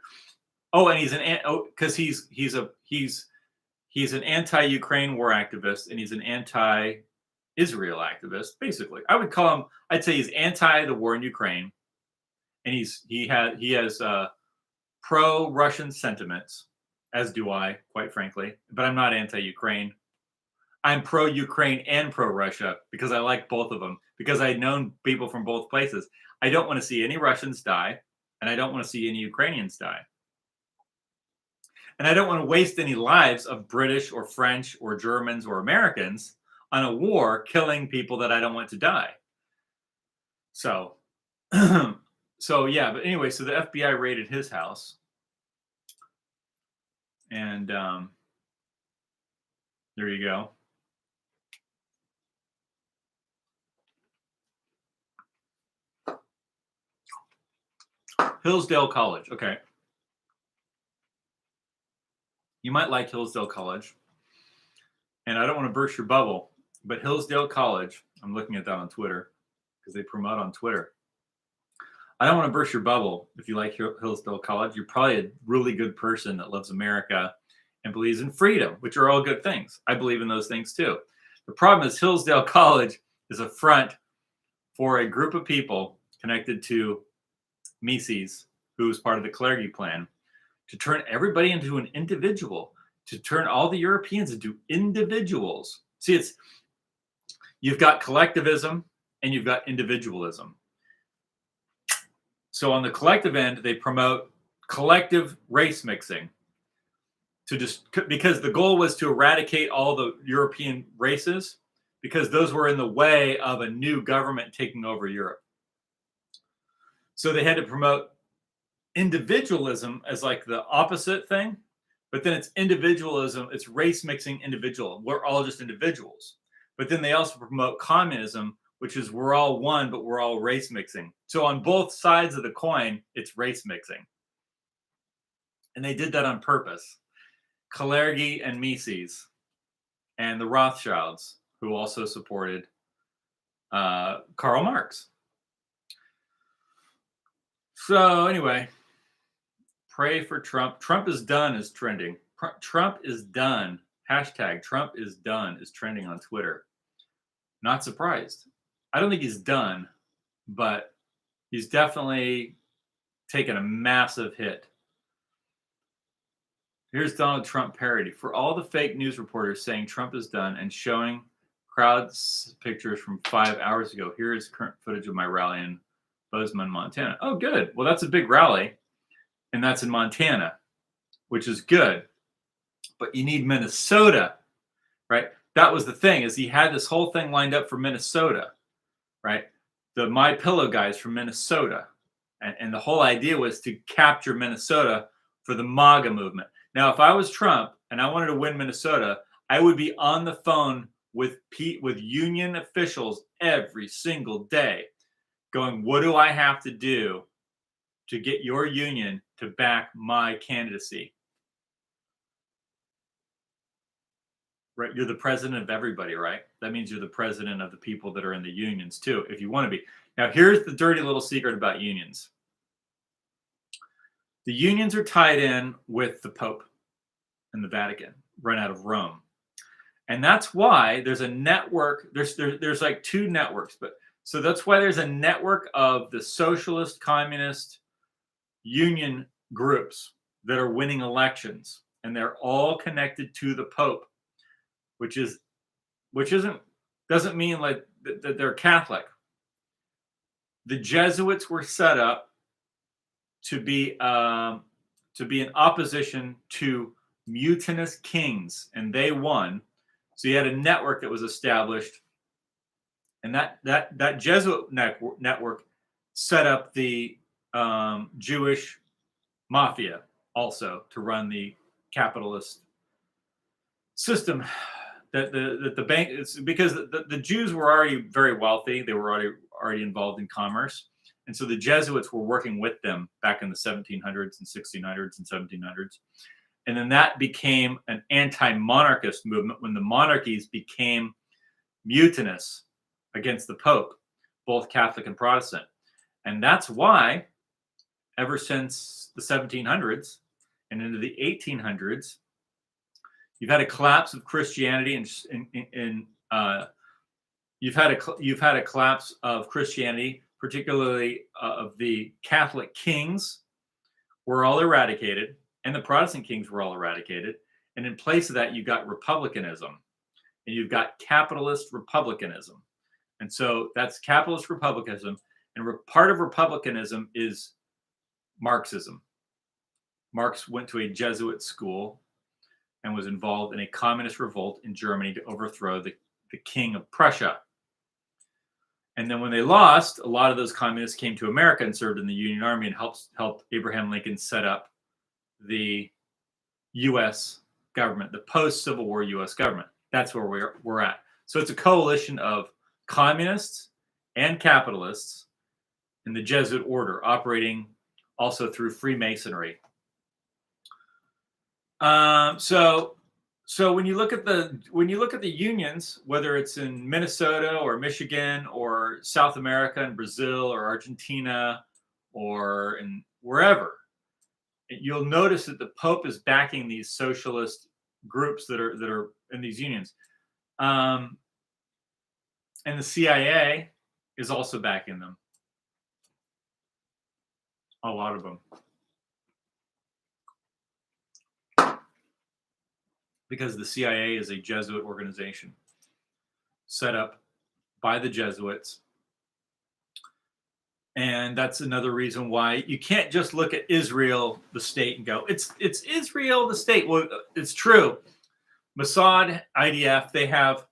anti-Ukraine war activist, and he's an anti-Israel activist. Basically, I'd say he's anti the war in Ukraine, and he has pro-Russian sentiments, as do I, quite frankly. But I'm not anti-Ukraine. I'm pro-Ukraine and pro-Russia because I like both of them, because I've known people from both places. I don't want to see any Russians die, and I don't want to see any Ukrainians die. And I don't want to waste any lives of British or French or Germans or Americans on a war killing people that I don't want to die. So So yeah, but anyway, so the FBI raided his house, and there you go. Hillsdale College. Okay. You might like Hillsdale College. And I don't want to burst your bubble, but Hillsdale College, I'm looking at that on Twitter because they promote on Twitter. I don't want to burst your bubble. If you like Hillsdale College, you're probably a really good person that loves America and believes in freedom, which are all good things. I believe in those things too. The problem is Hillsdale College is a front for a group of people connected to Mises, who was part of the Kalergi plan, to turn everybody into an individual, to turn all the Europeans into individuals. See, you've got collectivism and you've got individualism. So on the collective end, they promote collective race mixing because the goal was to eradicate all the European races because those were in the way of a new government taking over Europe. So they had to promote individualism as like the opposite thing, but then it's individualism, it's race mixing individual. We're all just individuals. But then they also promote communism, which is we're all one, but we're all race mixing. So on both sides of the coin, it's race mixing. And they did that on purpose. Kalergi and Mises and the Rothschilds, who also supported Karl Marx. So anyway, pray for Trump. Trump is done is trending. Trump is done. Hashtag Trump is done is trending on Twitter. Not surprised. I don't think he's done, but he's definitely taken a massive hit. Here's Donald Trump parody. For all the fake news reporters saying Trump is done and showing crowds pictures from 5 hours ago, here is current footage of my rally in Bozeman, Montana. Oh, good. Well, that's a big rally, and that's in Montana, which is good. But you need Minnesota, right? That was the thing, is he had this whole thing lined up for Minnesota, right? The My Pillow guys from Minnesota. And the whole idea was to capture Minnesota for the MAGA movement. Now, if I was Trump and I wanted to win Minnesota, I would be on the phone with union officials every single day going, what do I have to do to get your union to back my candidacy? Right? You're the president of everybody, right? That means you're the president of the people that are in the unions too, if you want to be. Now, here's the dirty little secret about unions. The unions are tied in with the Pope and the Vatican, run out of Rome. And that's why there's a network. There's like two networks, but so that's why there's a network of the socialist, communist union groups that are winning elections, and they're all connected to the Pope, which doesn't mean like that they're Catholic. The Jesuits were set up to be in opposition to mutinous kings, and they won. So you had a network that was established, and that Jesuit network set up the Jewish mafia also to run the capitalist system. That the bank is because the Jews were already very wealthy. They were already involved in commerce. And so the Jesuits were working with them back in the 1700s and 1600s and 1700s. And then that became an anti-monarchist movement when the monarchies became mutinous against the Pope, both Catholic and Protestant. And that's why ever since the 1700s and into the 1800s, you've had a collapse of Christianity you've had a collapse of Christianity, particularly of the Catholic kings were all eradicated, and the Protestant kings were all eradicated. And in place of that, you've got republicanism, and you've got capitalist republicanism. And so that's capitalist republicanism. And part of republicanism is Marxism. Marx went to a Jesuit school and was involved in a communist revolt in Germany to overthrow the king of Prussia. And then when they lost, a lot of those communists came to America and served in the Union Army and helped Abraham Lincoln set up the U.S. government, the post-Civil War U.S. government. That's where we're at. So it's a coalition of communists and capitalists in the Jesuit order, operating also through Freemasonry. So when you look at the unions, whether it's in Minnesota or Michigan or South America and Brazil or Argentina or in wherever, you'll notice that the Pope is backing these socialist groups that are in these unions, and the CIA is also backing them. A lot of them. Because the CIA is a Jesuit organization set up by the Jesuits. And that's another reason why you can't just look at Israel, the state, and go, it's Israel, the state. Well, it's true. Mossad, IDF, they have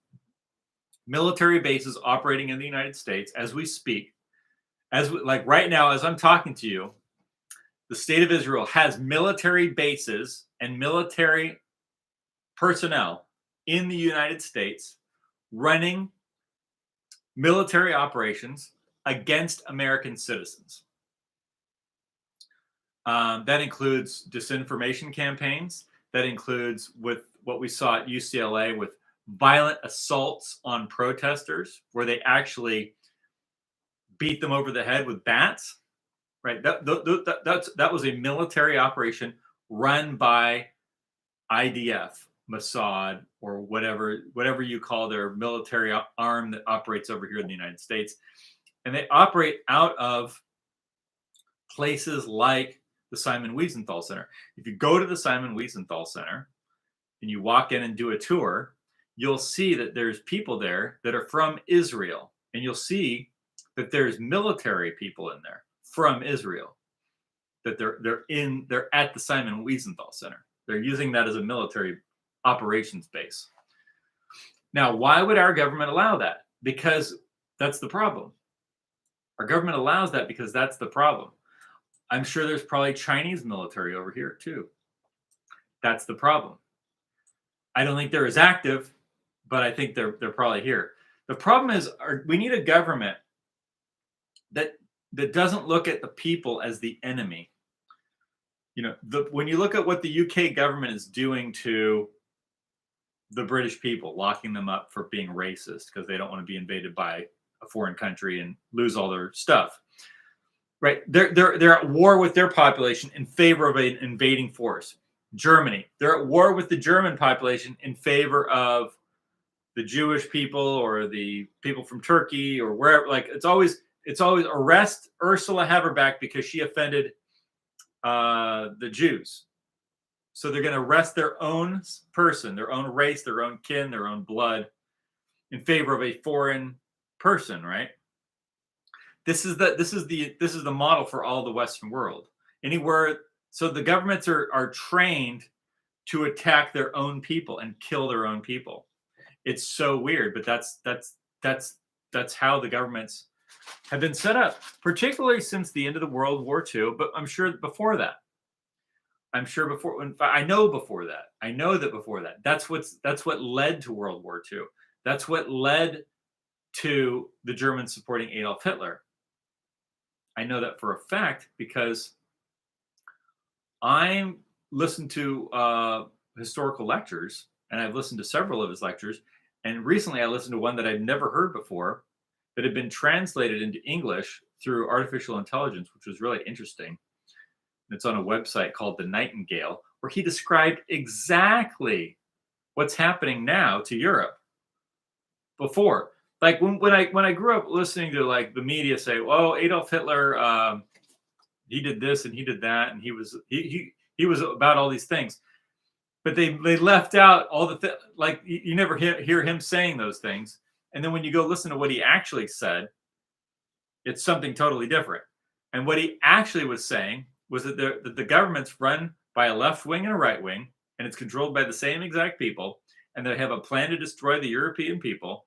military bases operating in the United States as we speak. Like right now, as I'm talking to you, the state of Israel has military bases and military personnel in the United States running military operations against American citizens. That includes disinformation campaigns. That includes with what we saw at UCLA with violent assaults on protesters, where they actually beat them over the head with bats. Right? That was a military operation run by IDF, Mossad, or whatever you call their military arm that operates over here in the United States. And they operate out of places like the Simon Wiesenthal Center. If you go to the Simon Wiesenthal Center and you walk in and do a tour, you'll see that there's people there that are from Israel. And you'll see that there's military people in there from Israel, that they're at the Simon Wiesenthal Center. They're using that as a military operations base. Now, why would our government allow that? Because that's the problem. Our government allows that because that's the problem. I'm sure there's probably Chinese military over here too. That's the problem. I don't think they're as active, but I think they're probably here. The problem is we need a government that doesn't look at the people as the enemy. You know, when you look at what the UK government is doing to the British people, locking them up for being racist because they don't want to be invaded by a foreign country and lose all their stuff. Right? They're at war with their population in favor of an invading force. Germany, they're at war with the German population in favor of the Jewish people or the people from Turkey or wherever. Like it's always arrest Ursula Haberback because she offended the Jews. So they're going to arrest their own person, their own race, their own kin, their own blood in favor of a foreign person, right? This is the model for all the Western world. Anywhere, so the governments are trained to attack their own people and kill their own people. It's so weird, but that's how the governments have been set up, particularly since the end of the World War II. But I'm sure before that. I know before that. I know that before that. That's what led to World War II. That's what led to the Germans supporting Adolf Hitler. I know that for a fact because I listened to historical lectures, and I've listened to several of his lectures. And recently I listened to one that I'd never heard before that had been translated into English through artificial intelligence, which was really interesting. It's on a website called The Nightingale, where he described exactly what's happening now to Europe before. Like when I grew up listening to like the media say, "Oh, Adolf Hitler, he did this and he did that, and he was about all these things," but they left out all the like you never hear him saying those things. And then when you go listen to what he actually said, it's something totally different. And what he actually was saying was that the government's run by a left wing and a right wing, and it's controlled by the same exact people, and they have a plan to destroy the European people,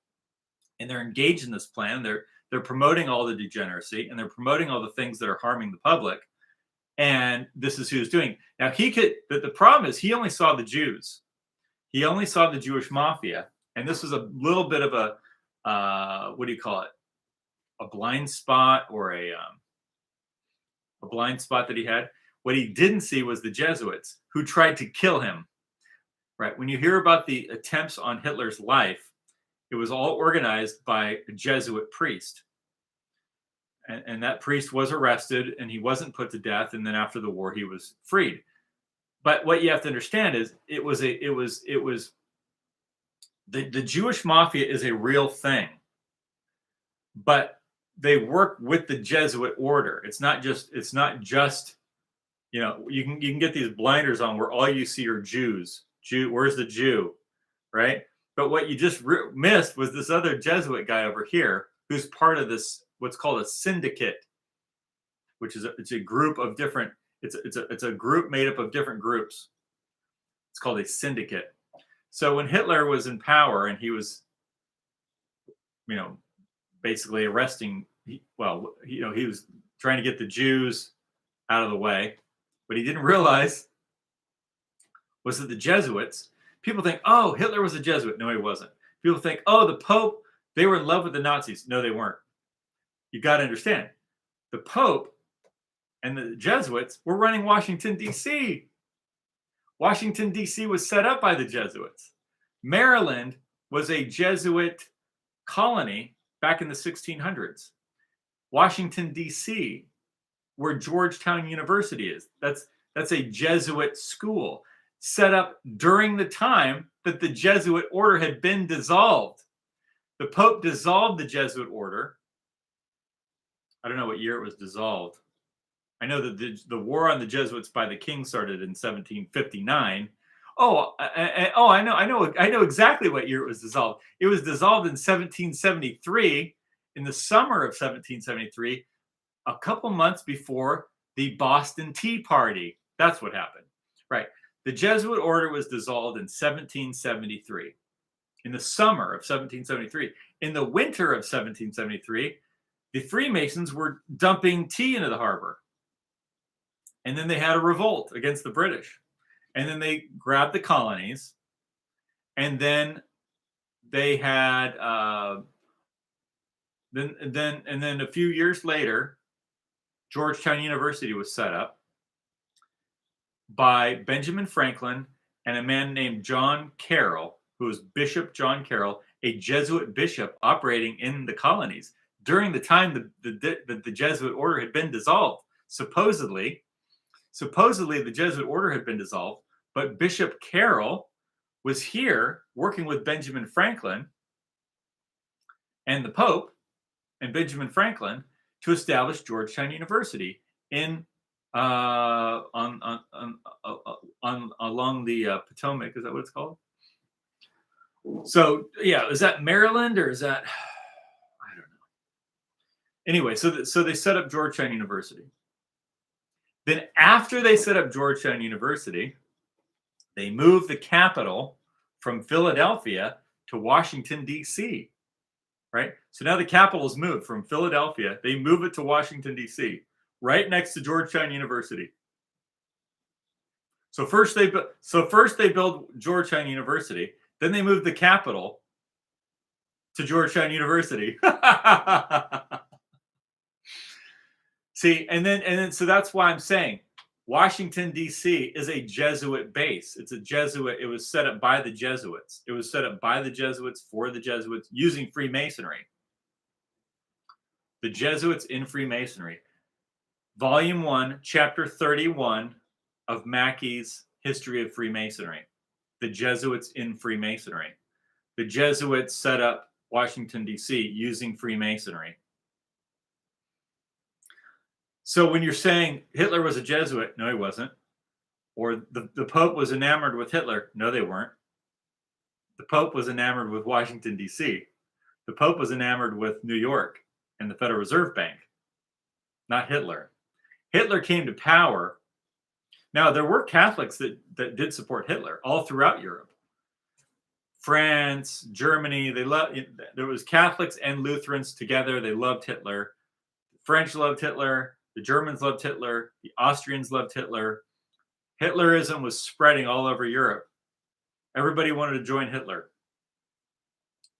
and they're engaged in this plan. They're They're promoting all the degeneracy, and they're promoting all the things that are harming the public. And this is who he's doing. Now, the problem is he only saw the Jews. He only saw the Jewish mafia. And this was a little bit of what do you call it? A blind spot, or a blind spot that he had. What he didn't see was the Jesuits, who tried to kill him. Right? When you hear about the attempts on Hitler's life, it was all organized by a Jesuit priest. And that priest was arrested, and he wasn't put to death. And then after the war, he was freed. But what you have to understand is the Jewish mafia is a real thing, but they work with the Jesuit order. It's not just you can get these blinders on where all you see are Jews. Where's the Jew, right? But what you just missed was this other Jesuit guy over here who's part of this, what's called a syndicate, which is it's a group of different. It's a group made up of different groups. It's called a syndicate. So when Hitler was in power and he was, basically arresting, he was trying to get the Jews out of the way. What he didn't realize was that the Jesuits, people think, oh, Hitler was a Jesuit. No, he wasn't. People think, oh, the Pope, they were in love with the Nazis. No, they weren't. You got to understand, the Pope and the Jesuits were running Washington, D.C. Washington, D.C. was set up by the Jesuits. Maryland was a Jesuit colony back in the 1600s. Washington, D.C., where Georgetown University is, that's a Jesuit school set up during the time that the Jesuit order had been dissolved. The Pope dissolved the Jesuit order. I don't know what year it was dissolved. I know that the war on the Jesuits by the king started in 1759. I know exactly what year it was dissolved. It was dissolved in 1773, in the summer of 1773, a couple months before the Boston Tea Party. That's what happened, right? The Jesuit order was dissolved in 1773, in the summer of 1773. In the winter of 1773, the Freemasons were dumping tea into the harbor. And then they had a revolt against the British. And then they grabbed the colonies. And then they had, then a few years later, Georgetown University was set up by Benjamin Franklin and a man named John Carroll, who was Bishop John Carroll, a Jesuit bishop operating in the colonies during the time the Jesuit order had been dissolved. Supposedly the Jesuit order had been dissolved, but Bishop Carroll was here working with Benjamin Franklin and the Pope and Benjamin Franklin to establish Georgetown University in along the Potomac. Is that what it's called? So yeah, is that Maryland or is that, I don't know. Anyway, so they set up Georgetown University. Then after they set up Georgetown University, they moved the capital from Philadelphia to Washington, D.C., right? So now the capital is moved from Philadelphia. They move it to Washington, D.C., right next to Georgetown University. So first they build Georgetown University. Then they move the capital to Georgetown University. See, and then so that's why I'm saying Washington, D.C. is a Jesuit base. It's a Jesuit. It was set up by the Jesuits. It was set up by the Jesuits for the Jesuits using Freemasonry. The Jesuits in Freemasonry. Volume 1, Chapter 31 of Mackey's History of Freemasonry. The Jesuits in Freemasonry. The Jesuits set up Washington, D.C. using Freemasonry. So when you're saying Hitler was a Jesuit, no, he wasn't. Or the Pope was enamored with Hitler, no, they weren't. The Pope was enamored with Washington, D.C. The Pope was enamored with New York and the Federal Reserve Bank, not Hitler. Hitler came to power. Now, there were Catholics that did support Hitler all throughout Europe. France, Germany, there was Catholics and Lutherans together. They loved Hitler. The French loved Hitler. The Germans loved Hitler. The Austrians loved Hitler. Hitlerism was spreading all over Europe. Everybody wanted to join Hitler.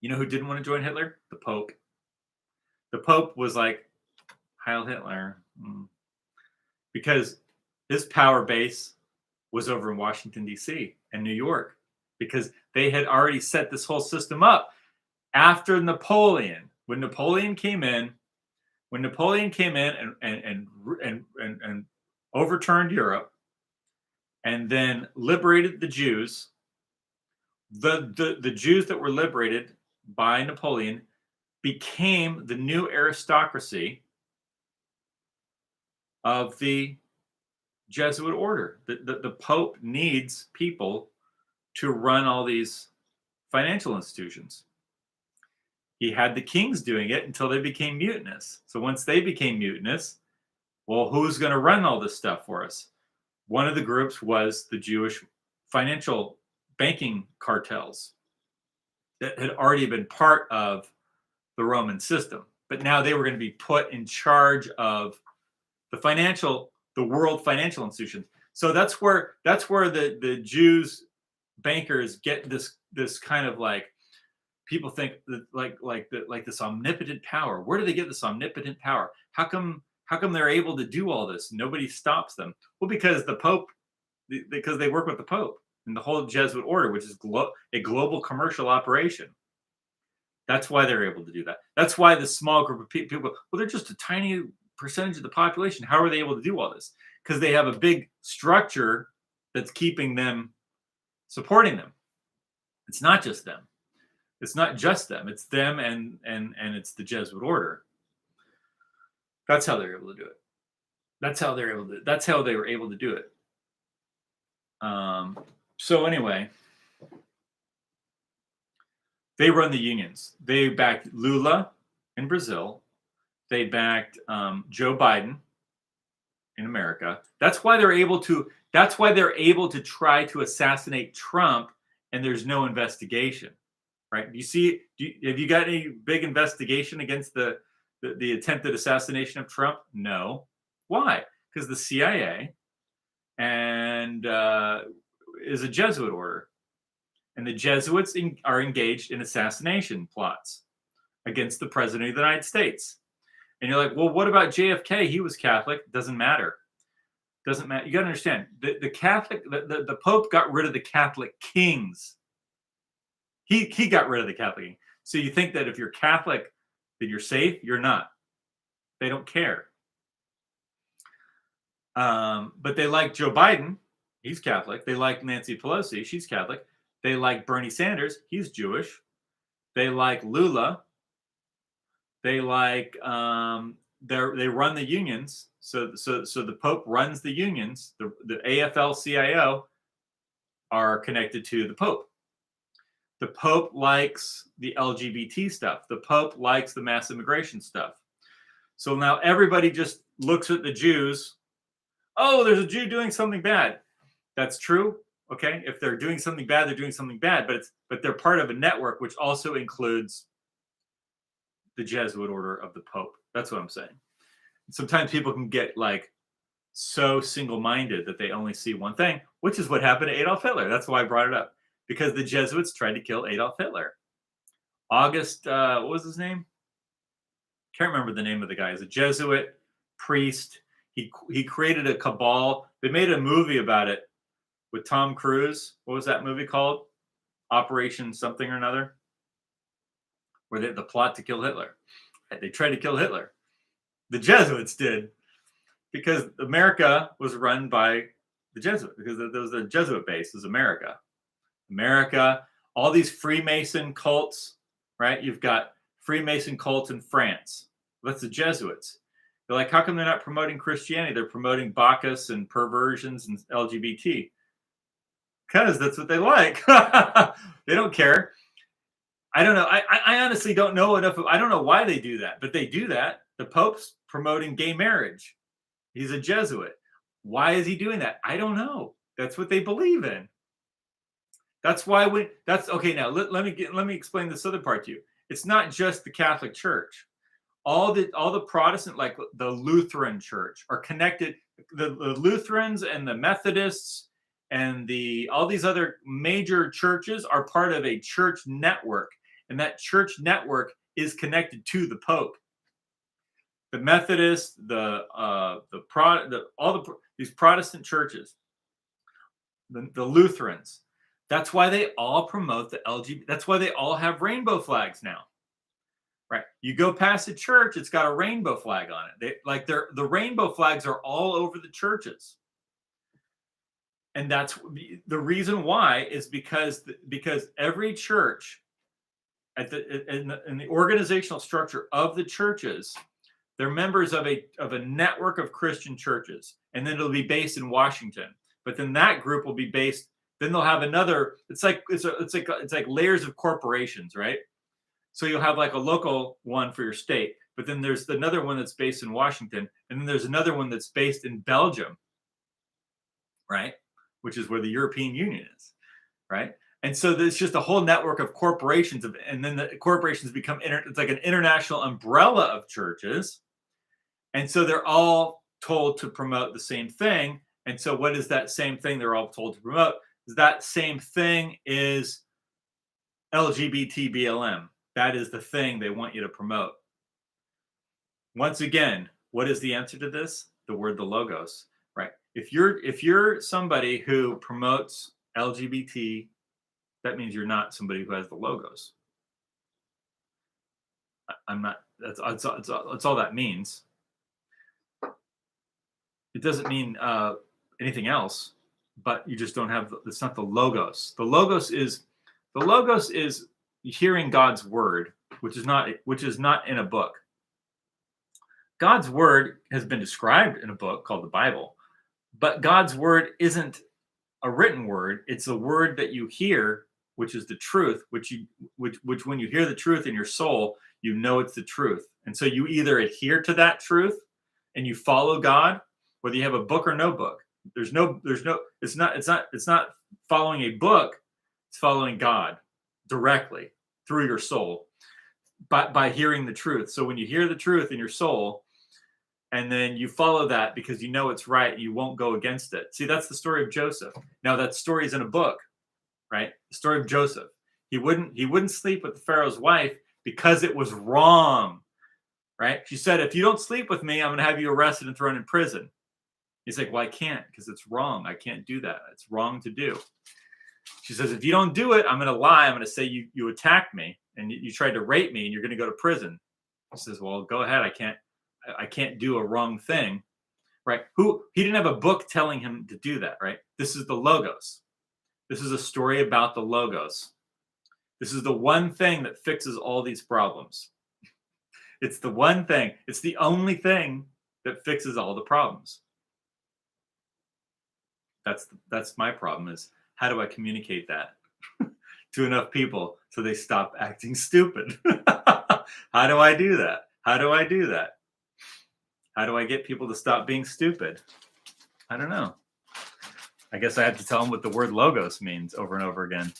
You know who didn't want to join Hitler? The Pope. The Pope was like, Heil Hitler. Because his power base was over in Washington, D.C. and New York, because they had already set this whole system up after Napoleon. When Napoleon came in and overturned Europe and then liberated the Jews, the Jews that were liberated by Napoleon became the new aristocracy of the Jesuit order. The Pope needs people to run all these financial institutions. He had the kings doing it until they became mutinous. So once they became mutinous, well, who's going to run all this stuff for us? One of the groups was the Jewish financial banking cartels that had already been part of the Roman system. But now they were going to be put in charge of the world financial institutions. So that's where the Jews bankers get this kind of like, people think that like this omnipotent power. Where do they get this omnipotent power? How come they're able to do all this? Nobody stops them. Well, because because they work with the Pope and the whole Jesuit order, which is a global commercial operation. That's why they're able to do that. That's why the small group of people, well, they're just a tiny percentage of the population. How are they able to do all this? Because they have a big structure that's keeping them, supporting them. It's not just them. It's not just them. It's them and it's the Jesuit order. That's how they're able to do it. That's how they were able to do it. So anyway, they run the unions. They backed Lula in Brazil. They backed Joe Biden in America. That's why they're able to try to assassinate Trump, and there's no investigation. Right? Have you got any big investigation against the attempted assassination of Trump? No. Why? Because the CIA and is a Jesuit order, and the Jesuits are engaged in assassination plots against the president of the United States. And you're like, well, what about JFK? He was Catholic. Doesn't matter. Doesn't matter. You got to understand, the Pope got rid of the Catholic kings. He got rid of the Catholic. So you think that if you're Catholic, that you're safe? You're not. They don't care. But they like Joe Biden. He's Catholic. They like Nancy Pelosi. She's Catholic. They like Bernie Sanders. He's Jewish. They like Lula. They like they run the unions. So the Pope runs the unions. The AFL-CIO are connected to the Pope. The Pope likes the LGBT stuff. The Pope likes the mass immigration stuff. So now everybody just looks at the Jews. Oh, there's a Jew doing something bad. That's true. Okay. If they're doing something bad, they're doing something bad, but they're part of a network which also includes the Jesuit order of the Pope. That's what I'm saying. Sometimes people can get like so single-minded that they only see one thing, which is what happened to Adolf Hitler. That's why I brought it up. Because the Jesuits tried to kill Adolf Hitler. August, what was his name? Can't remember the name of the guy. He's a Jesuit priest. He created a cabal. They made a movie about it with Tom Cruise. What was that movie called? Operation something or another. Where the plot to kill Hitler. They tried to kill Hitler. The Jesuits did. Because America was run by the Jesuits. Because there was a Jesuit base, is America. All these Freemason cults, right? You've got Freemason cults in France. That's the Jesuits. They're like, how come they're not promoting Christianity? They're promoting Bacchus and perversions and LGBT. Because that's what they like. They don't care. I don't know. I honestly don't know enough. I don't know why they do that, but they do that. The Pope's promoting gay marriage. He's a Jesuit. Why is he doing that? I don't know. That's what they believe in. That's why that's okay. Now let me explain this other part to you. It's not just the Catholic Church. All the Protestant, like the Lutheran Church, are connected. The Lutherans and the Methodists and all these other major churches are part of a church network, and that church network is connected to the Pope. The Methodists, these Protestant churches, the Lutherans. That's why they all promote the LGBT. That's why they all have rainbow flags now. Right. You go past a church, it's got a rainbow flag on it. The rainbow flags are all over the churches. And that's the reason why is because every church in the organizational structure of the churches, they're members of a network of Christian churches, and then it'll be based in Washington. But then that group will be based. Then they'll have another. It's like layers of corporations, right? So you'll have like a local one for your state, but then there's another one that's based in Washington, and then there's another one that's based in Belgium, right? Which is where the European Union is, right? And so there's just a whole network of corporations, and then the corporations become it's like an international umbrella of churches, and so they're all told to promote the same thing. And so what is that same thing they're all told to promote? That same thing is LGBT BLM. That is the thing they want you to promote. Once again, what is the answer to this? The logos, right? If you're somebody who promotes LGBT, that means you're not somebody who has the logos. I'm not. That's all that means. It doesn't mean anything else, but you just don't have. It's not the logos. The logos is hearing God's word, which is not in a book. God's word has been described in a book called the Bible, but God's word isn't a written word. It's a word that you hear, which is the truth, which when you hear the truth in your soul, you know it's the truth. And so you either adhere to that truth and you follow God, whether you have a book or no book. It's not following a book, it's following God directly through your soul by hearing the truth. So when you hear the truth in your soul and then you follow that because you know it's right, you won't go against it. See, that's the story of Joseph. Now that story is in a book, right? The story of Joseph. He wouldn't sleep with the Pharaoh's wife because it was wrong, right? She said, if you don't sleep with me, I'm going to have you arrested and thrown in prison. He's like, well, I can't because it's wrong. I can't do that. It's wrong to do. She says, if you don't do it, I'm going to lie. I'm going to say you attacked me and you tried to rape me and you're going to go to prison. He says, well, go ahead. I can't do a wrong thing, right? He didn't have a book telling him to do that, right? This is the logos. This is a story about the logos. This is the one thing that fixes all these problems. It's the one thing. It's the only thing that fixes all the problems. That's my problem is how do I communicate that to enough people so they stop acting stupid? How do I do that? How do I do that? How do I get people to stop being stupid? I don't know. I guess I have to tell them what the word logos means over and over again.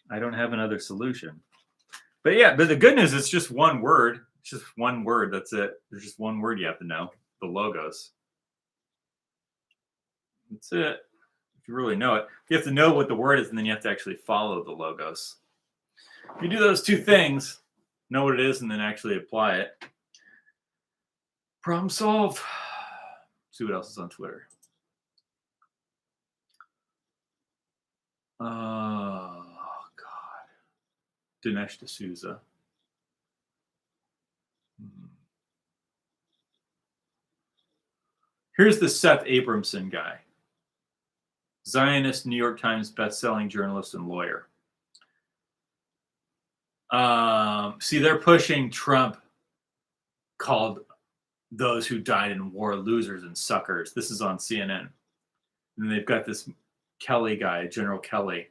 I don't have another solution. But yeah, but the good news is it's just one word. It's just one word. That's it. There's just one word you have to know. The logos. That's it. If you really know it. You have to know what the word is, and then you have to actually follow the logos. If you do those two things, know what it is, and then actually apply it, problem solved. See what else is on Twitter. Oh, God. Dinesh D'Souza. Here's the Seth Abramson guy. Zionist, New York Times best-selling journalist and lawyer. See, they're pushing Trump called those who died in war losers and suckers. This is on CNN. And they've got this Kelly guy, General Kelly.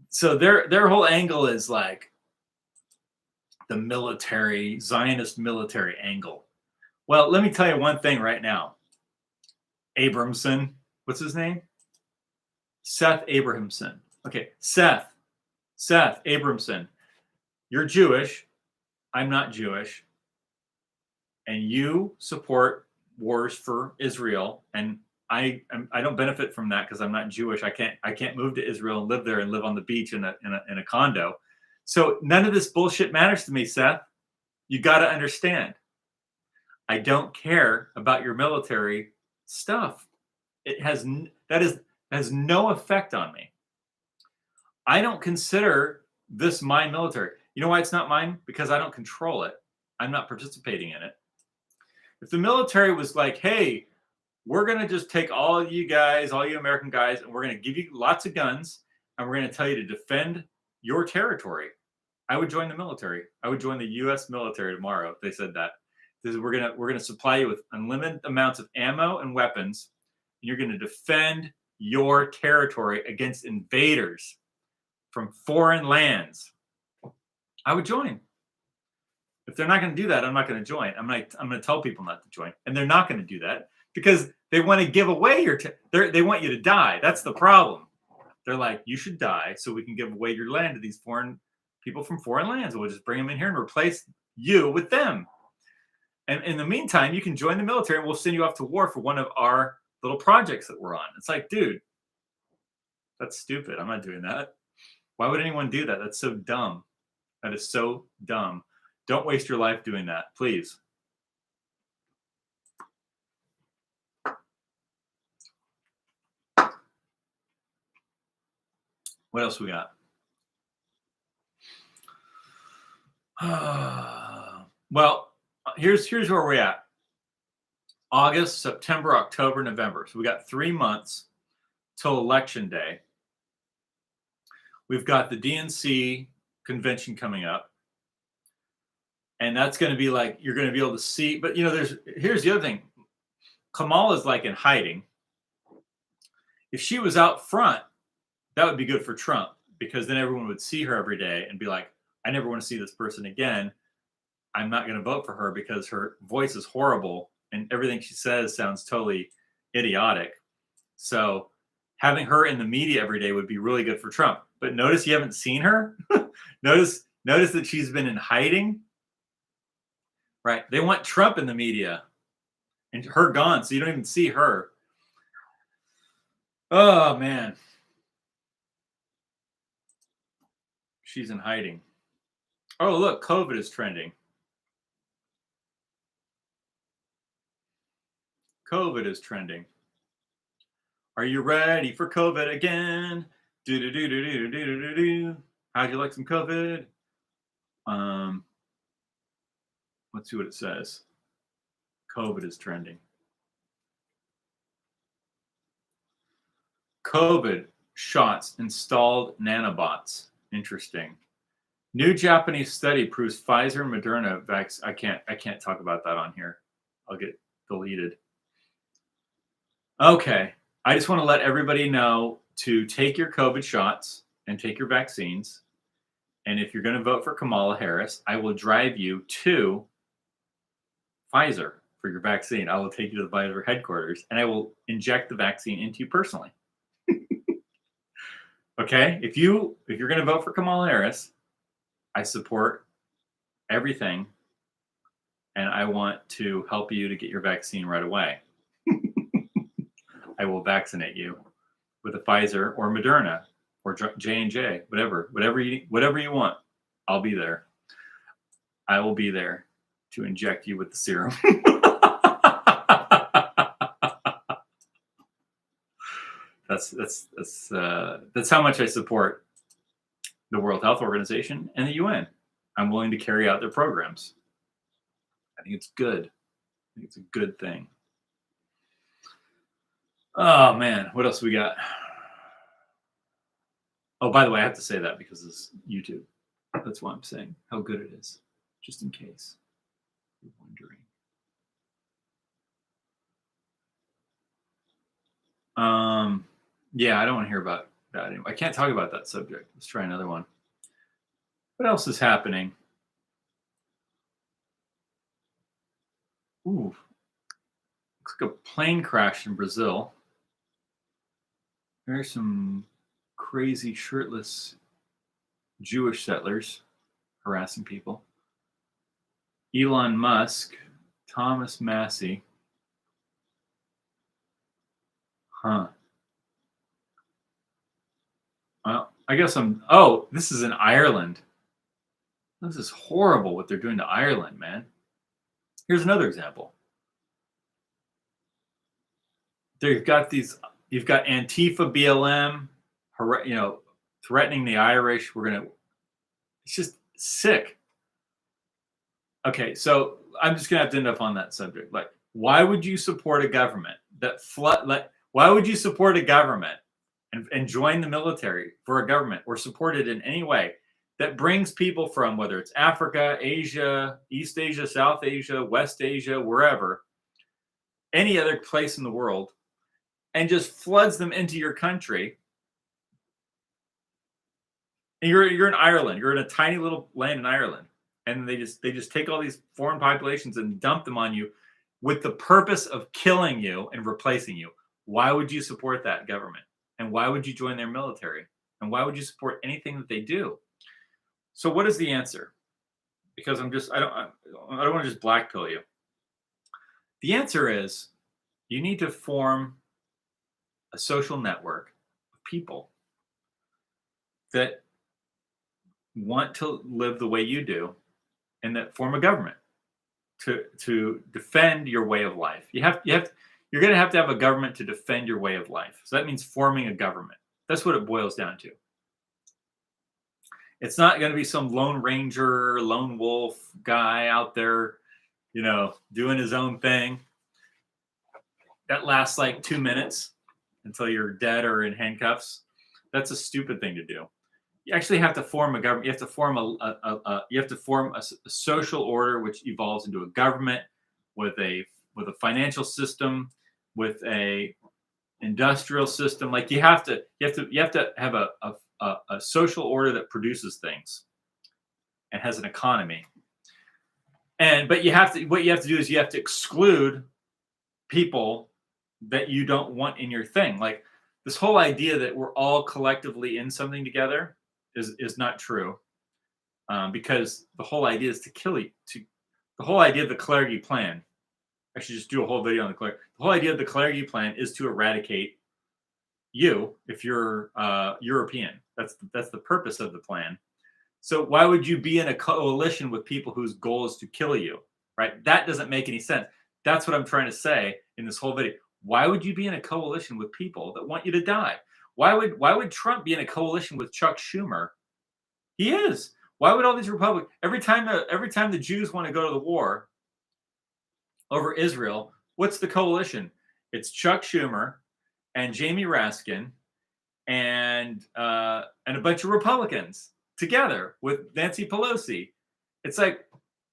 So their whole angle is like the military, Zionist military angle. Well, let me tell you one thing right now. Abramson, What's his name? Seth Abrahamson. Okay, Seth Abramson. You're Jewish. I'm not Jewish. And you support wars for Israel, and I don't benefit from that because I'm not Jewish. I can't move to Israel and live there and live on the beach in a condo. So none of this bullshit matters to me, Seth. You got to understand. I don't care about your military stuff. It has no effect on me. I don't consider this my military. You know why it's not mine? Because I don't control it. I'm not participating in it. If the military was like, hey, we're going to just take all you guys, all you American guys, and we're going to give you lots of guns, and we're going to tell you to defend your territory, I would join the military. I would join the U.S. military tomorrow if they said that. We're gonna supply you with unlimited amounts of ammo and weapons, and you're going to defend your territory against invaders from foreign lands. I would join. If they're not going to do that, I'm not going to join. I'm going to tell people not to join, and they're not going to do that because they want to give away your. They want you to die. That's the problem. They're like, you should die so we can give away your land to these foreign people from foreign lands. We'll just bring them in here and replace you with them. And in the meantime, you can join the military, and we'll send you off to war for one of our little projects that we're on. It's like, dude, that's stupid. I'm not doing that. Why would anyone do that? That's so dumb. That is so dumb. Don't waste your life doing that, please. What else we got? Well, here's where we're at. August, September, October, November. So we got 3 months till Election Day. We've got the DNC convention coming up. And that's going to be like, you're going to be able to see, but here's the other thing. Kamala's like in hiding. If she was out front, that would be good for Trump because then everyone would see her every day and be like, I never want to see this person again. I'm not going to vote for her because her voice is horrible and everything she says sounds totally idiotic. So having her in the media every day would be really good for Trump. But notice you haven't seen her. notice that she's been in hiding. Right. They want Trump in the media and her gone. So you don't even see her. Oh, man. She's in hiding. Oh, look, COVID is trending. COVID is trending. Are you ready for COVID again? Do. How'd you like some COVID? Let's see what it says. COVID is trending. COVID shots installed nanobots. Interesting. New Japanese study proves Pfizer and Moderna vaccine. I can't talk about that on here. I'll get deleted. Okay. I just want to let everybody know to take your COVID shots and take your vaccines. And if you're going to vote for Kamala Harris, I will drive you to Pfizer for your vaccine. I will take you to the Pfizer headquarters and I will inject the vaccine into you personally. Okay? If you're going to vote for Kamala Harris, I support everything and I want to help you to get your vaccine right away. I will vaccinate you with a Pfizer or Moderna or J&J, whatever you want. I'll be there. I will be there to inject you with the serum. That's how much I support the World Health Organization and the UN. I'm willing to carry out their programs. I think it's good. I think it's a good thing. Oh man, what else we got? Oh, by the way, I have to say that because it's YouTube. That's why I'm saying how good it is, just in case you're wondering. Yeah, I don't want to hear about that anymore. I can't talk about that subject. Let's try another one. What else is happening? Ooh, looks like a plane crash in Brazil. There's some crazy shirtless Jewish settlers harassing people. Elon Musk, Thomas Massey. Huh. Well, I guess oh, this is in Ireland. This is horrible what they're doing to Ireland, man. Here's another example. You've got Antifa, BLM, threatening the Irish. It's just sick. Okay, so I'm just gonna have to end up on that subject. Like, why would you support a government why would you support a government and join the military for a government or support it in any way that brings people from, whether it's Africa, Asia, East Asia, South Asia, West Asia, wherever, any other place in the world, and just floods them into your country? And you're in Ireland. You're in a tiny little land in Ireland, and they just take all these foreign populations and dump them on you with the purpose of killing you and replacing you. Why would you support that government? And why would you join their military? And why would you support anything that they do? So what is the answer? Because I don't want to just blackpill you. The answer is you need to form a social network of people that want to live the way you do and that form a government to defend your way of life. You're going to have a government to defend your way of life. So that means forming a government. That's what it boils down to. It's not going to be some lone ranger, lone wolf guy out there, doing his own thing. That lasts like 2 minutes until you're dead or in handcuffs. That's a stupid thing to do. You actually have to form a government. You have to form a social order which evolves into a government with a financial system, with a industrial system. Like you have to have a social order that produces things and has an economy. But what you have to do is you have to exclude people that you don't want in your thing. Like this whole idea that we're all collectively in something together is not true, because the whole idea is to kill you. The whole idea of the Kalergi plan, I should just do a whole video on the Kalergi. The whole idea of the Kalergi plan is to eradicate you if you're European. That's the purpose of the plan. So why would you be in a coalition with people whose goal is to kill you, right? That doesn't make any sense. That's what I'm trying to say in this whole video. Why would you be in a coalition with people that want you to die? Why would Trump be in a coalition with Chuck Schumer? He is. Why would all these Republicans, every time the Jews want to go to the war over Israel, what's the coalition? It's Chuck Schumer and Jamie Raskin and a bunch of Republicans together with Nancy Pelosi. It's like,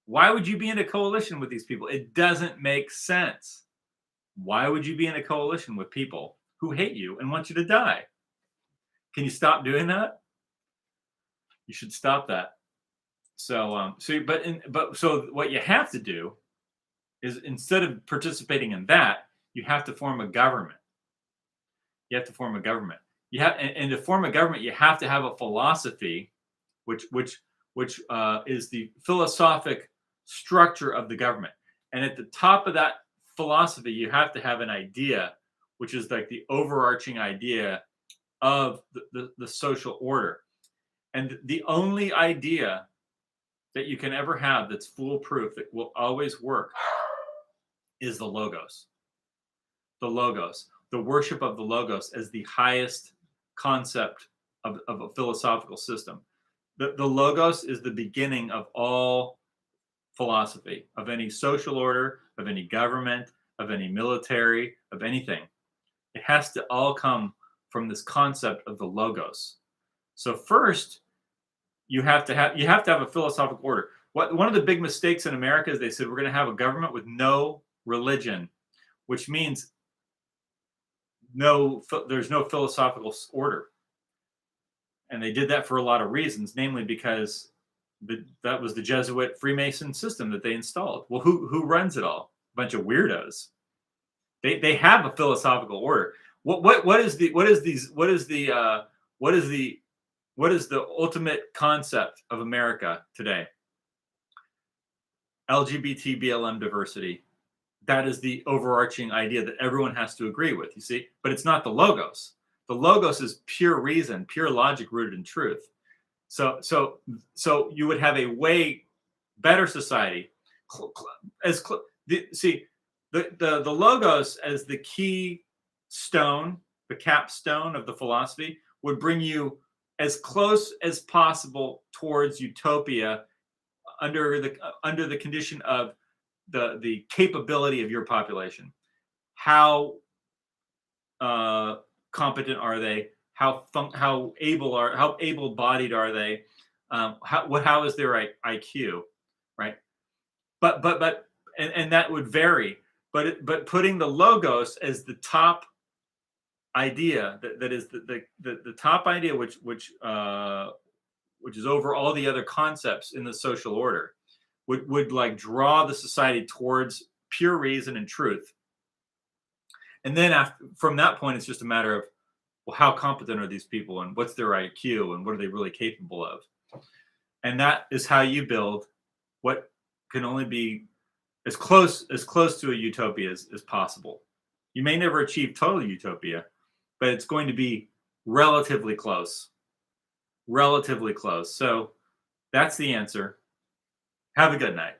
why would you be in a coalition with these people? It doesn't make sense. Why would you be in a coalition with people who hate you and want you to die? Can you stop doing that? You should stop that. So what you have to do is, instead of participating in that, you have to form a government. You have to form a government. And to form a government, you have to have a philosophy, which is the philosophic structure of the government. And at the top of that philosophy, you have to have an idea, which is like the overarching idea of the social order. And the only idea that you can ever have that's foolproof, that will always work, is the Logos. The Logos, the worship of the Logos as the highest concept of a philosophical system. The Logos is the beginning of all philosophy, of any social order, of any government, of any military, of anything. It has to all come from this concept of the Logos. So first, you have to have a philosophical order. One of the big mistakes in America is they said we're going to have a government with no religion, which means there's no philosophical order. And they did that for a lot of reasons, namely because that was the Jesuit Freemason system that they installed. Well, who runs it all? A bunch of weirdos. They have a philosophical order. what is the ultimate concept of America today? LGBT BLM diversity. That is the overarching idea that everyone has to agree with, you see? But it's not the logos. The logos is pure reason, pure logic rooted in truth. So you would have a way better society. See, the logos as the key stone, the capstone of the philosophy would bring you as close as possible towards utopia under the condition of the capability of your population. How competent are they? How able-bodied are they? How is their IQ, right? And that would vary. But putting the logos as the top idea, that is the top idea, which is over all the other concepts in the social order, would like draw the society towards pure reason and truth. And then from that point, it's just a matter of, well, how competent are these people, and what's their IQ, and what are they really capable of? And that is how you build what can only be as close to a utopia as possible. You may never achieve total utopia, but it's going to be relatively close. Relatively close. So that's the answer. Have a good night.